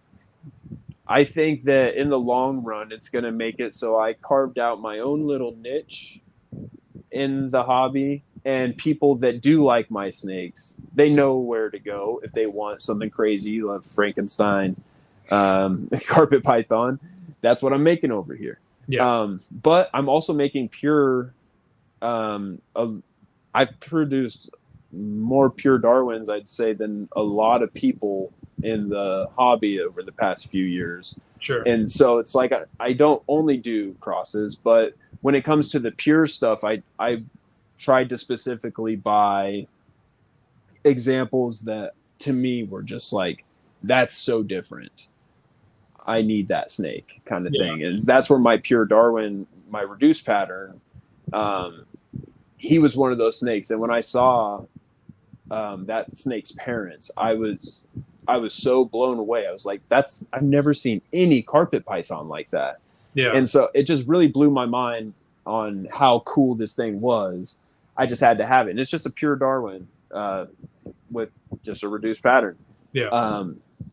think that in the long run, it's going to make it so I carved out my own little niche in the hobby, and people that do like my snakes, they know where to go if they want something crazy like Frankenstein, carpet python. That's what I'm making over here. Yeah. But I'm also making pure. I've produced more pure Darwins, I'd say, than a lot of people in the hobby over the past few years. Sure. And so it's like I don't only do crosses, but when it comes to the pure stuff, I tried to specifically buy examples that to me were just like, that's so different. I need that snake kind of thing. And that's where my pure Darwin, my reduced pattern, he was one of those snakes. And when I saw that snake's parents, I was so blown away. I was like, I've never seen any carpet python like that. Yeah. And so it just really blew my mind on how cool this thing was. I just had to have it. And it's just a pure Darwin with just a reduced pattern. Yeah.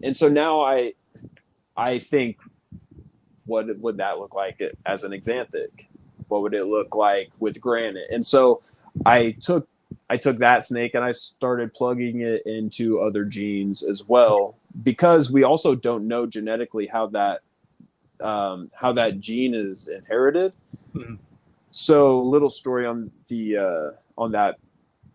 And so now I think, what would that look like as an Xanthic? What would it look like with granite? And so I took that snake and I started plugging it into other genes as well, because we also don't know genetically how that gene is inherited. Mm-hmm. So, little story on that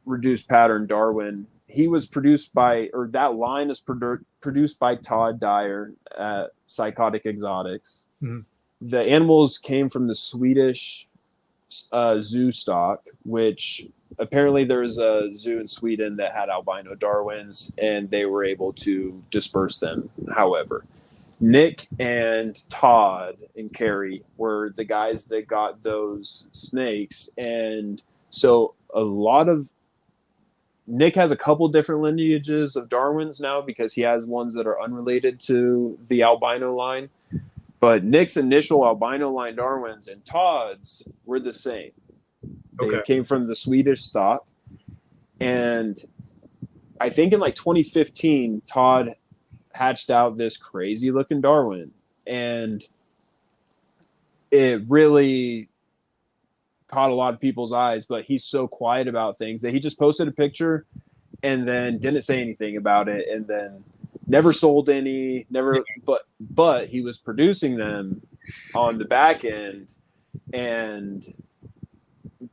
reduced pattern Darwin. He was produced by, or that line is produced by Todd Dyer at Psychotic Exotics. Mm-hmm. The animals came from the Swedish zoo stock, which apparently there was a zoo in Sweden that had albino Darwins, and they were able to disperse them. However, Nick and Todd and Carrie were the guys that got those snakes. And so Nick has a couple different lineages of Darwins now, because he has ones that are unrelated to the albino line. But Nick's initial albino line Darwins and Todd's were the same. They came from the Swedish stock. And I think in like 2015, Todd hatched out this crazy looking Darwin. And it really caught a lot of people's eyes, but he's so quiet about things that he just posted a picture and then didn't say anything about it, and then never sold any, but he was producing them on the back end. And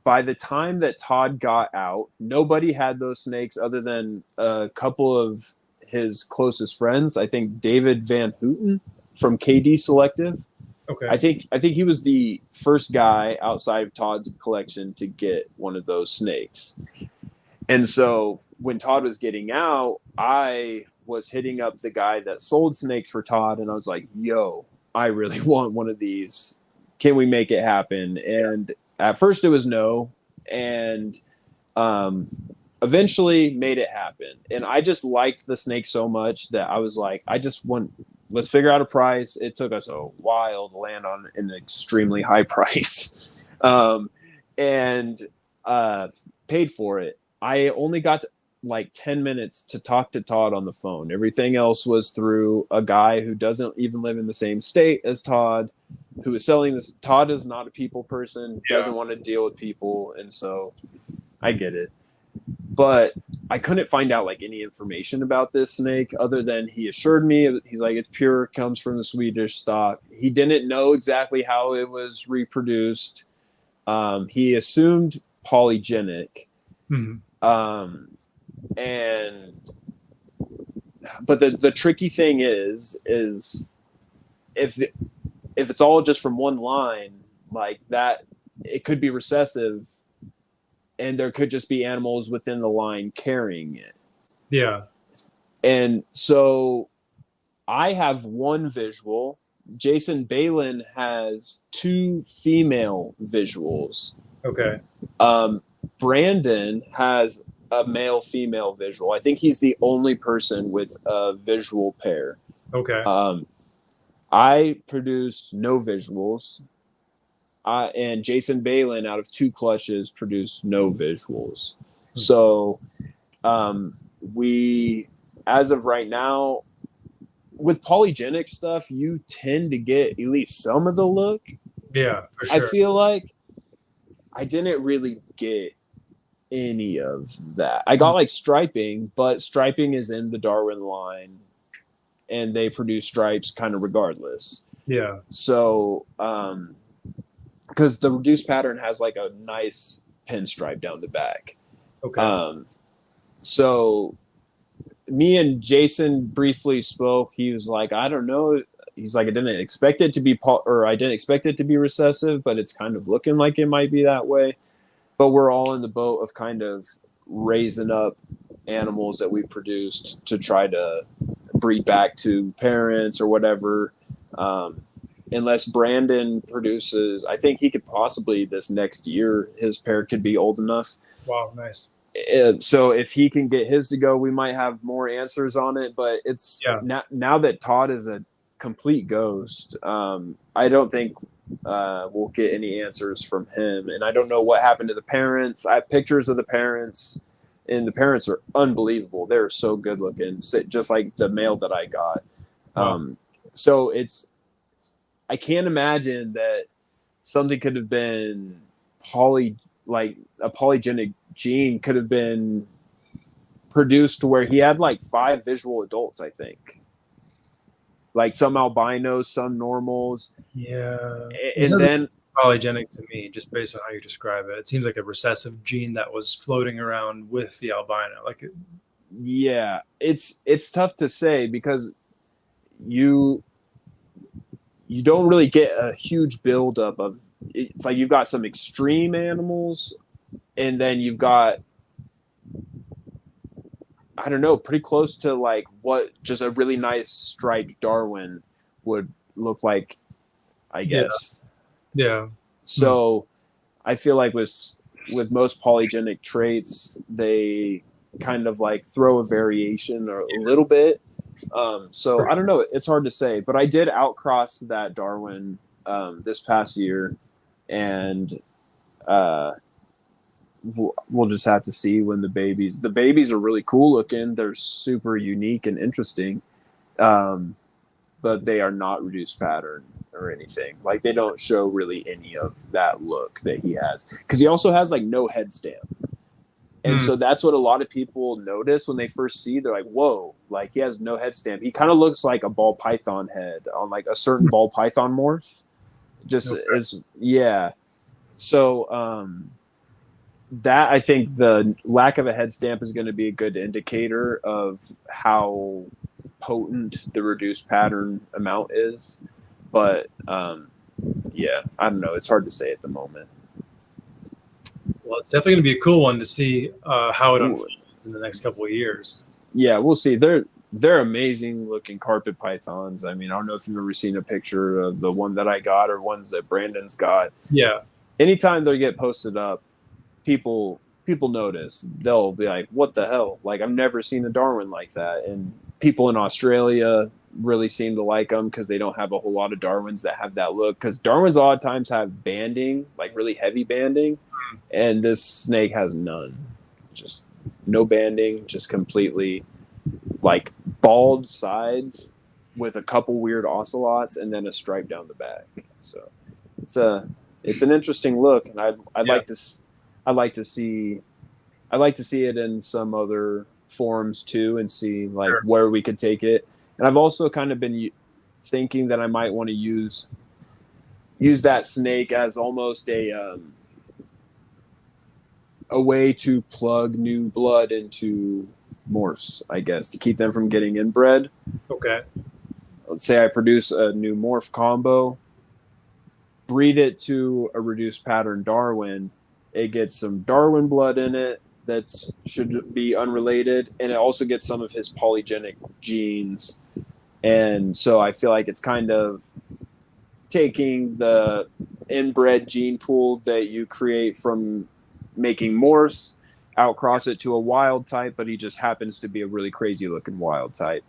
by the time that Todd got out, nobody had those snakes other than a couple of his closest friends. I think David Van Houten from KD Selective. Okay. I think he was the first guy outside of Todd's collection to get one of those snakes. And so when Todd was getting out, I was hitting up the guy that sold snakes for Todd, and I was like, yo, I really want one of these. Can we make it happen? And at first it was no, and eventually made it happen. And I just liked the snake so much that I was like, let's figure out a price. It took us a while to land on an extremely high price, and paid for it. I only got like 10 minutes to talk to Todd on the phone. Everything else was through a guy who doesn't even live in the same state as Todd, who is selling this. Todd is not a people person, doesn't want to deal with people. And so I get it. But I couldn't find out like any information about this snake other than he assured me. He's like, it's pure, comes from the Swedish stock. He didn't know exactly how it was reproduced. He assumed polygenic. Mm-hmm. But the tricky thing is if it's all just from one line like that, it could be recessive, and there could just be animals within the line carrying it. Yeah. And so I have one visual. Jason Balin has 2 female visuals. Okay. Brandon has a male female visual. I think he's the only person with a visual pair. Okay. I produced no visuals. And Jason Balin, out of 2 clutches, produced no visuals. So we, as of right now, with polygenic stuff, you tend to get at least some of the look. Yeah, for sure. I feel like I didn't really get any of that. I got like striping, but striping is in the Darwin line, and they produce stripes kind of regardless. Yeah. So, because the reduced pattern has like a nice pinstripe down the back. Okay. So me and Jason briefly spoke. He was like, I don't know. He's like, I didn't expect it to be I didn't expect it to be recessive, but it's kind of looking like it might be that way. But we're all in the boat of kind of raising up animals that we produced to try to breed back to parents or whatever. Unless Brandon produces, I think he could possibly this next year, his pair could be old enough. Wow, nice. So if he can get his to go, we might have more answers on it. But it's now that Todd is a complete ghost, I don't think we'll get any answers from him. And I don't know what happened to the parents. I have pictures of the parents, and the parents are unbelievable. They're so good looking, just like the male that I got. Wow. So I can't imagine that something could have been like a polygenic gene could have been produced to where he had like 5 visual adults, I think. Like some albinos, some normals. Yeah. And then polygenic to me, just based on how you describe it. It seems like a recessive gene that was floating around with the albino. Yeah, it's tough to say because you don't really get a huge buildup of. It's like you've got some extreme animals, and then you've got, I don't know, pretty close to like what just a really nice striped Darwin would look like, I guess. Yeah. So I feel like with most polygenic traits, they kind of like throw a variation or a little bit. So I don't know. It's hard to say, but I did outcross that Darwin this past year, and we'll just have to see when the babies are really cool looking. They're super unique and interesting, but they are not reduced pattern or anything. Like they don't show really any of that look that he has, because he also has like no head stamp. And so that's what a lot of people notice when they first see. They're like, whoa, like he has no head stamp. He kind of looks like a ball python head on like a certain ball python morph. So that, I think the lack of a head stamp is going to be a good indicator of how potent the reduced pattern amount is. But yeah, I don't know. It's hard to say at the moment. Well, it's definitely going to be a cool one to see how it unfolds in the next couple of years. Yeah, we'll see. They're amazing looking carpet pythons. I mean, I don't know if you've ever seen a picture of the one that I got or ones that Brandon's got. Yeah. Anytime they get posted up, people notice. They'll be like, what the hell? Like, I've never seen a Darwin like that. And people in Australia really seem to like them because they don't have a whole lot of Darwins that have that look. Because Darwins a lot of times have banding, like really heavy banding. And this snake has none. Just no banding, just completely like bald sides with a couple weird ocelots and then a stripe down the back. So it's an interesting look, and I'd like to see it in some other forms too, and see like where we could take it. And I've also kind of been thinking that I might want to use that snake as almost a way to plug new blood into morphs, I guess, to keep them from getting inbred. Okay. Let's say I produce a new morph combo. breed it to a reduced pattern Darwin, it gets some Darwin blood in it that should be unrelated, and it also gets some of his polygenic genes. And so I feel like it's kind of taking the inbred gene pool that you create from making morphs, outcross it to a wild type, but he just happens to be a really crazy looking wild type.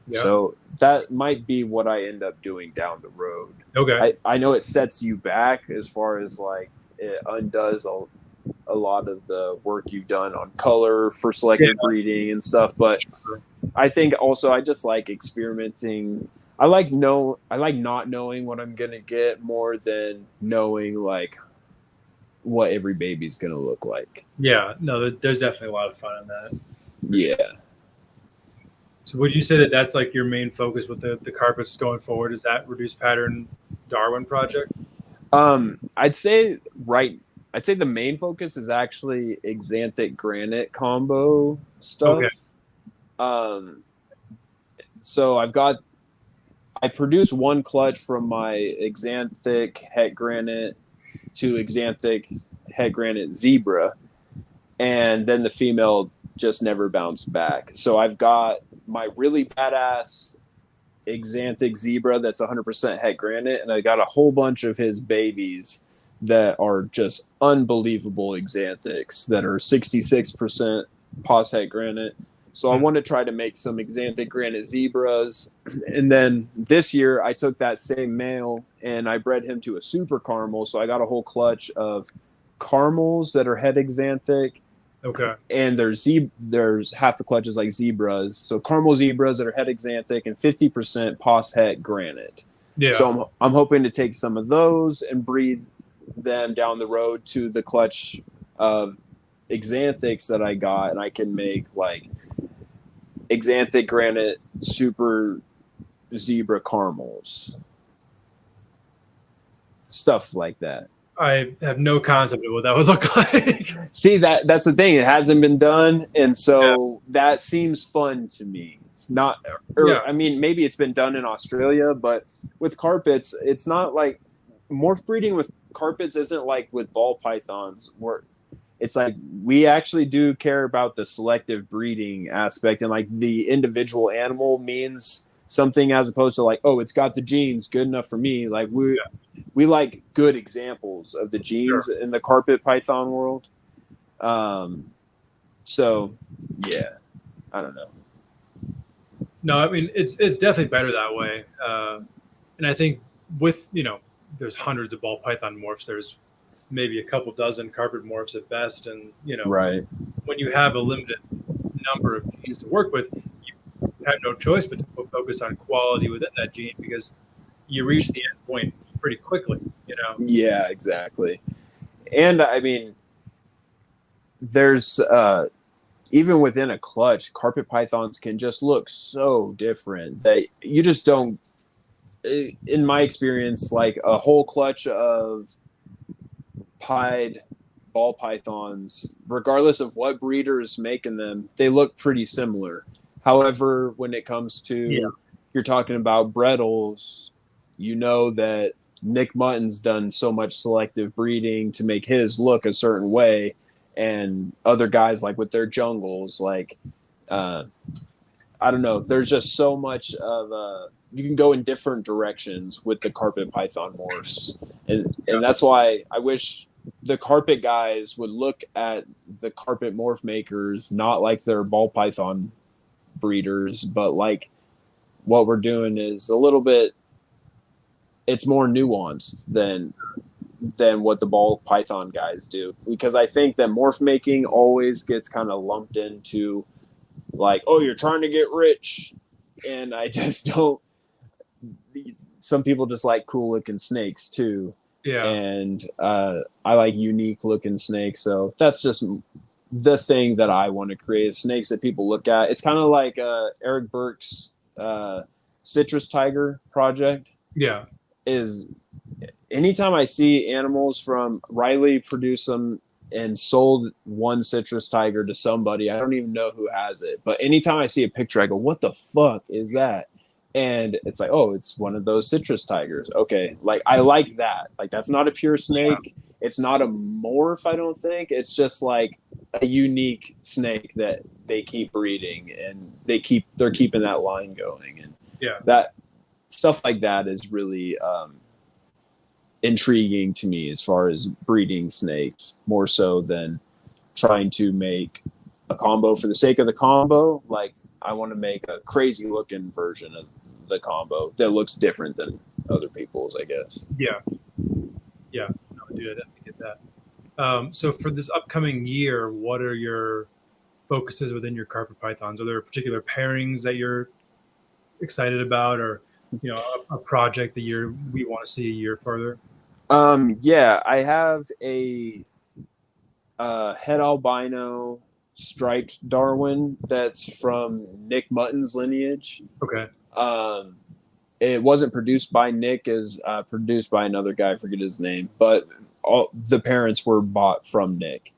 Yeah. So that might be what I end up doing down the road. Okay. I know it sets you back as far as like it undoes a lot of the work you've done on color for selective breeding and stuff, but I think also I just like experimenting. I like not knowing what I'm gonna get more than knowing like what every baby's gonna look like. Yeah, no, there's definitely a lot of fun in that. Yeah. Sure. So would you say that that's like your main focus with the carpets going forward? Is that reduced pattern Darwin project? I'd say the main focus is actually exanthic granite combo stuff. Okay. So I produced one clutch from my exanthic het granite to exanthic het granite zebra, and then the female just never bounced back. So I've got my really badass exanthic zebra that's 100% het granite, and I got a whole bunch of his babies that are just unbelievable exanthics that are 66% pos het granite. So I want to try to make some exanthic granite zebras. And then this year I took that same male and I bred him to a super caramel. So I got a whole clutch of caramels that are het exanthic. Okay. And there's half the clutches like zebras. So caramel zebras that are het exanthic and 50% pos het granite. Yeah. So I'm hoping to take some of those and breed them down the road to the clutch of exanthics that I got, and I can make like exanthic granite super zebra caramels, stuff like that. I have no concept of what that would look like. See, that's the thing, it hasn't been done, and so that seems fun to me. I mean, maybe it's been done in Australia, but with carpets it's not like morph breeding with carpets isn't like with ball pythons where it's like we actually do care about the selective breeding aspect, and like the individual animal means something as opposed to like, oh, it's got the genes, good enough for me. Like we like good examples of the genes in the carpet python world. So yeah, I don't know. No, I mean it's definitely better that way. And I think with there's hundreds of ball python morphs. There's maybe a couple dozen carpet morphs at best, and when you have a limited number of genes to work with, you have no choice but to focus on quality within that gene, because you reach the end point pretty quickly. Yeah, exactly. And I mean, there's even within a clutch, carpet pythons can just look so different that you just don't. In my experience, like a whole clutch of pied ball pythons, regardless of what breeder is making them, they look pretty similar. However, when it comes to you're talking about Brettles, that Nick Mutton's done so much selective breeding to make his look a certain way, and other guys like with their jungles, like I don't know, there's just so much of you can go in different directions with the carpet python morphs, and that's why I wish the carpet guys would look at the carpet morph makers not like they're ball python breeders, but like what we're doing is a little bit, it's more nuanced than what the ball python guys do, because I think that morph making always gets kind of lumped into like, oh, you're trying to get rich, and I just don't. Some people just like cool looking snakes too. Yeah. And I like unique looking snakes. So that's just the thing that I want to create, is snakes that people look at. It's kind of like Eric Burke's citrus tiger project. Yeah. Is anytime I see animals from Riley produce them and sold one citrus tiger to somebody, I don't even know who has it, but anytime I see a picture, I go, what the fuck is that? And it's like, oh, it's one of those citrus tigers. Okay, like I like that. Like that's not a pure snake. It's not a morph, I don't think. It's just like a unique snake that they keep breeding, and they're keeping that line going, and that stuff like that is really intriguing to me as far as breeding snakes, more so than trying to make a combo for the sake of the combo. Like I want to make a crazy looking version of the combo that looks different than other people's, I guess. Yeah. No, dude, I definitely get that. So for this upcoming year, what are your focuses within your carpet pythons? Are there particular pairings that you're excited about, or a project that we want to see a year further? Yeah, I have a head albino striped Darwin that's from Nick Mutton's lineage. Okay. It wasn't produced by Nick, is produced by another guy, I forget his name, but all the parents were bought from Nick.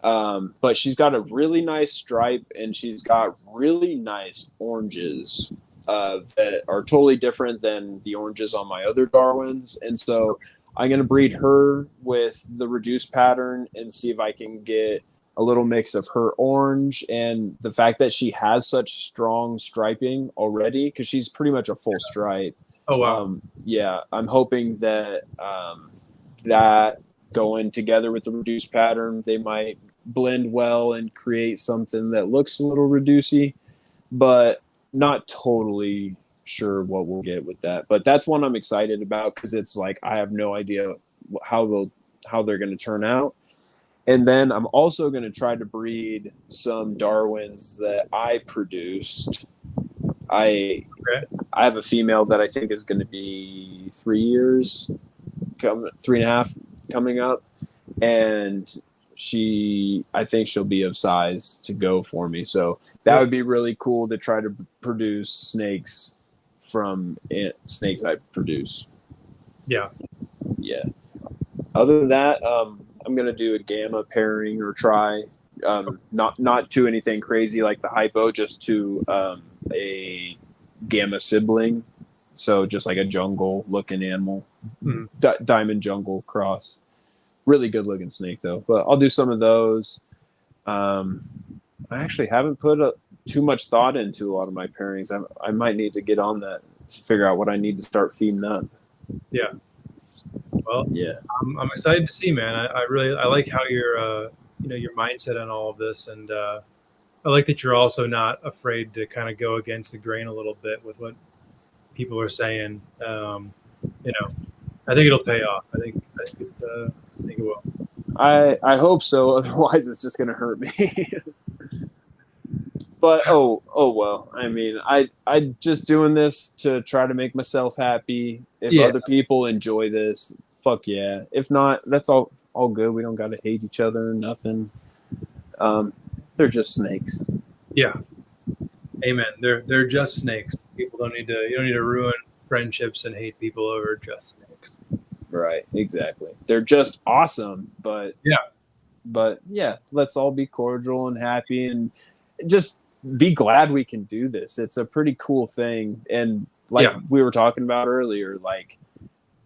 But she's got a really nice stripe, and she's got really nice oranges that are totally different than the oranges on my other Darwins. And so I'm going to breed her with the reduced pattern and see if I can get a little mix of her orange and the fact that she has such strong striping already, because she's pretty much a full stripe. Oh, wow. Yeah, I'm hoping that that going together with the reduced pattern, they might blend well and create something that looks a little reducey, but not totally sure what we'll get with that. But that's one I'm excited about, because it's like I have no idea how they're going to turn out. And then I'm also going to try to breed some Darwins that I produced. I have a female that I think is going to be 3 years, 3.5 coming up, and I think she'll be of size to go for me. So that would be really cool to try to produce snakes from snakes I produce. Yeah. Other than that, I'm gonna do a gamma pairing or try, not to anything crazy like the hypo, just to a gamma sibling. So just like a jungle looking animal, diamond jungle cross. Really good looking snake though. But I'll do some of those. I actually haven't put too much thought into a lot of my pairings. I might need to get on that to figure out what I need to start feeding up. Yeah. Well, yeah, I'm excited to see, man. I like how your mindset on all of this, and I like that you're also not afraid to kind of go against the grain a little bit with what people are saying. I think it'll pay off. I think it will. I hope so. Otherwise, it's just gonna hurt me. But oh well. I mean, I just doing this to try to make myself happy. If other people enjoy this, fuck yeah. If not, that's all good. We don't got to hate each other or nothing. They're just snakes. Yeah. Amen. They're just snakes. You don't need to ruin friendships and hate people over just snakes. Right. Exactly. They're just awesome, but let's all be cordial and happy and just be glad we can do this. It's a pretty cool thing. And like we were talking about earlier, like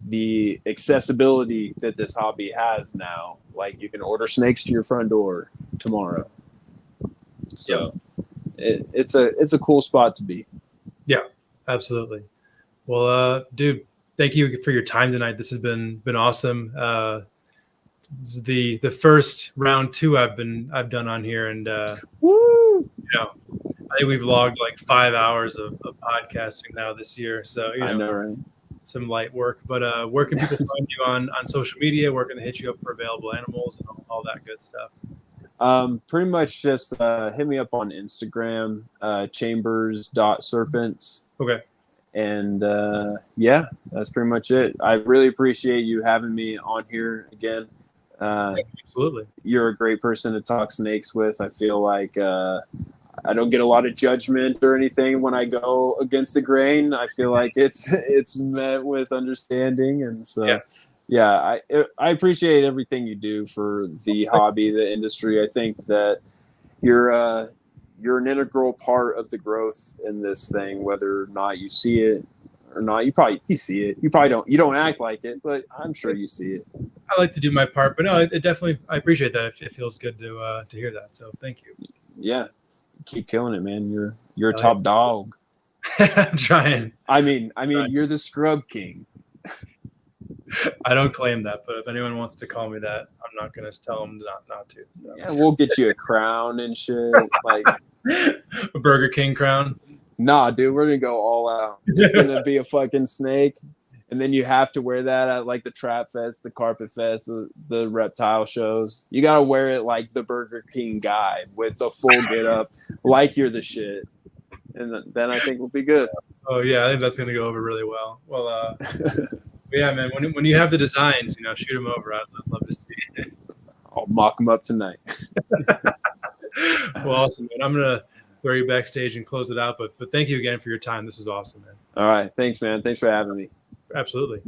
the accessibility that this hobby has now, like you can order snakes to your front door tomorrow. So it's a cool spot to be. Yeah, absolutely. Well, dude, thank you for your time tonight. This has been awesome. This is the first round 2 I've done on here, and woo! I think we've logged like 5 hours of podcasting now this year. So I know, right? Some light work. But where can people find you on social media? Where can they hit you up for available animals and all that good stuff? Pretty much just hit me up on Instagram, chambers.serpents. Okay. And that's pretty much it. I really appreciate you having me on here again. Absolutely. You're a great person to talk snakes with. I feel like I don't get a lot of judgment or anything when I go against the grain. I feel like it's met with understanding, and so I appreciate everything you do for the hobby, the industry. I think that you're you're an integral part of the growth in this thing, whether or not you see it or not. You see it. You probably don't. You don't act like it, but I'm sure you see it. I like to do my part, but no, it definitely, I appreciate that. It feels good to hear that. So thank you. Yeah, keep killing it, man. You're a top dog. I'm trying. I mean, you're the scrub king. I don't claim that, but if anyone wants to call me that, I'm not going to tell them not to. So. Yeah, we'll get you a crown and shit. Like a Burger King crown. Nah, dude, we're gonna go all out. It's gonna be a fucking snake, and then you have to wear that at like the Trap Fest, the Carpet Fest, the reptile shows. You gotta wear it like the Burger King guy with the full get up, like you're the shit, and then I think we'll be good. Oh yeah, I think that's gonna go over really well. Well, yeah, man. When you have the designs, shoot them over. I'd love to see it. I'll mock them up tonight. Well, awesome, man. I'm gonna throw you backstage and close it out. But thank you again for your time. This was awesome, man. All right. Thanks, man. Thanks for having me. Absolutely.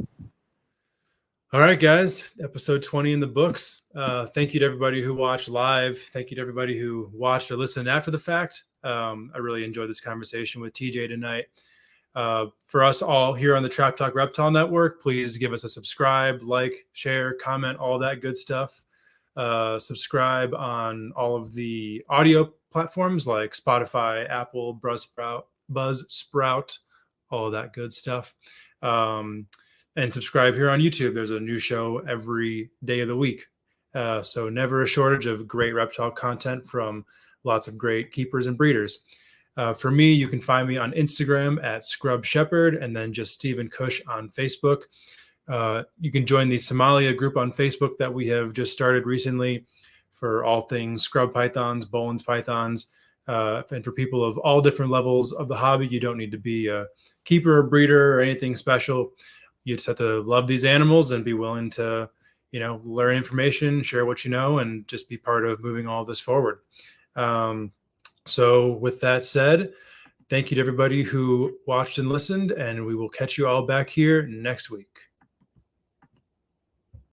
All right, guys. Episode 20 in the books. Thank you to everybody who watched live. Thank you to everybody who watched or listened after the fact. I really enjoyed this conversation with TJ tonight. For us all here on the Trap Talk Reptile Network, please give us a subscribe, like, share, comment, all that good stuff. Subscribe on all of the audio platforms like Spotify, Apple, Buzzsprout, all of that good stuff. And subscribe here on YouTube. There's a new show every day of the week. So never a shortage of great reptile content from lots of great keepers and breeders. For me, you can find me on Instagram at Scrub Shepherd and then just Stephen Kush on Facebook. You can join the Somalia group on Facebook that we have just started recently for all things scrub pythons, Bowen's pythons, and for people of all different levels of the hobby. You don't need to be a keeper or breeder or anything special. You just have to love these animals and be willing to, learn information, share what you know, and just be part of moving all this forward. So with that said, thank you to everybody who watched and listened, and we will catch you all back here next week.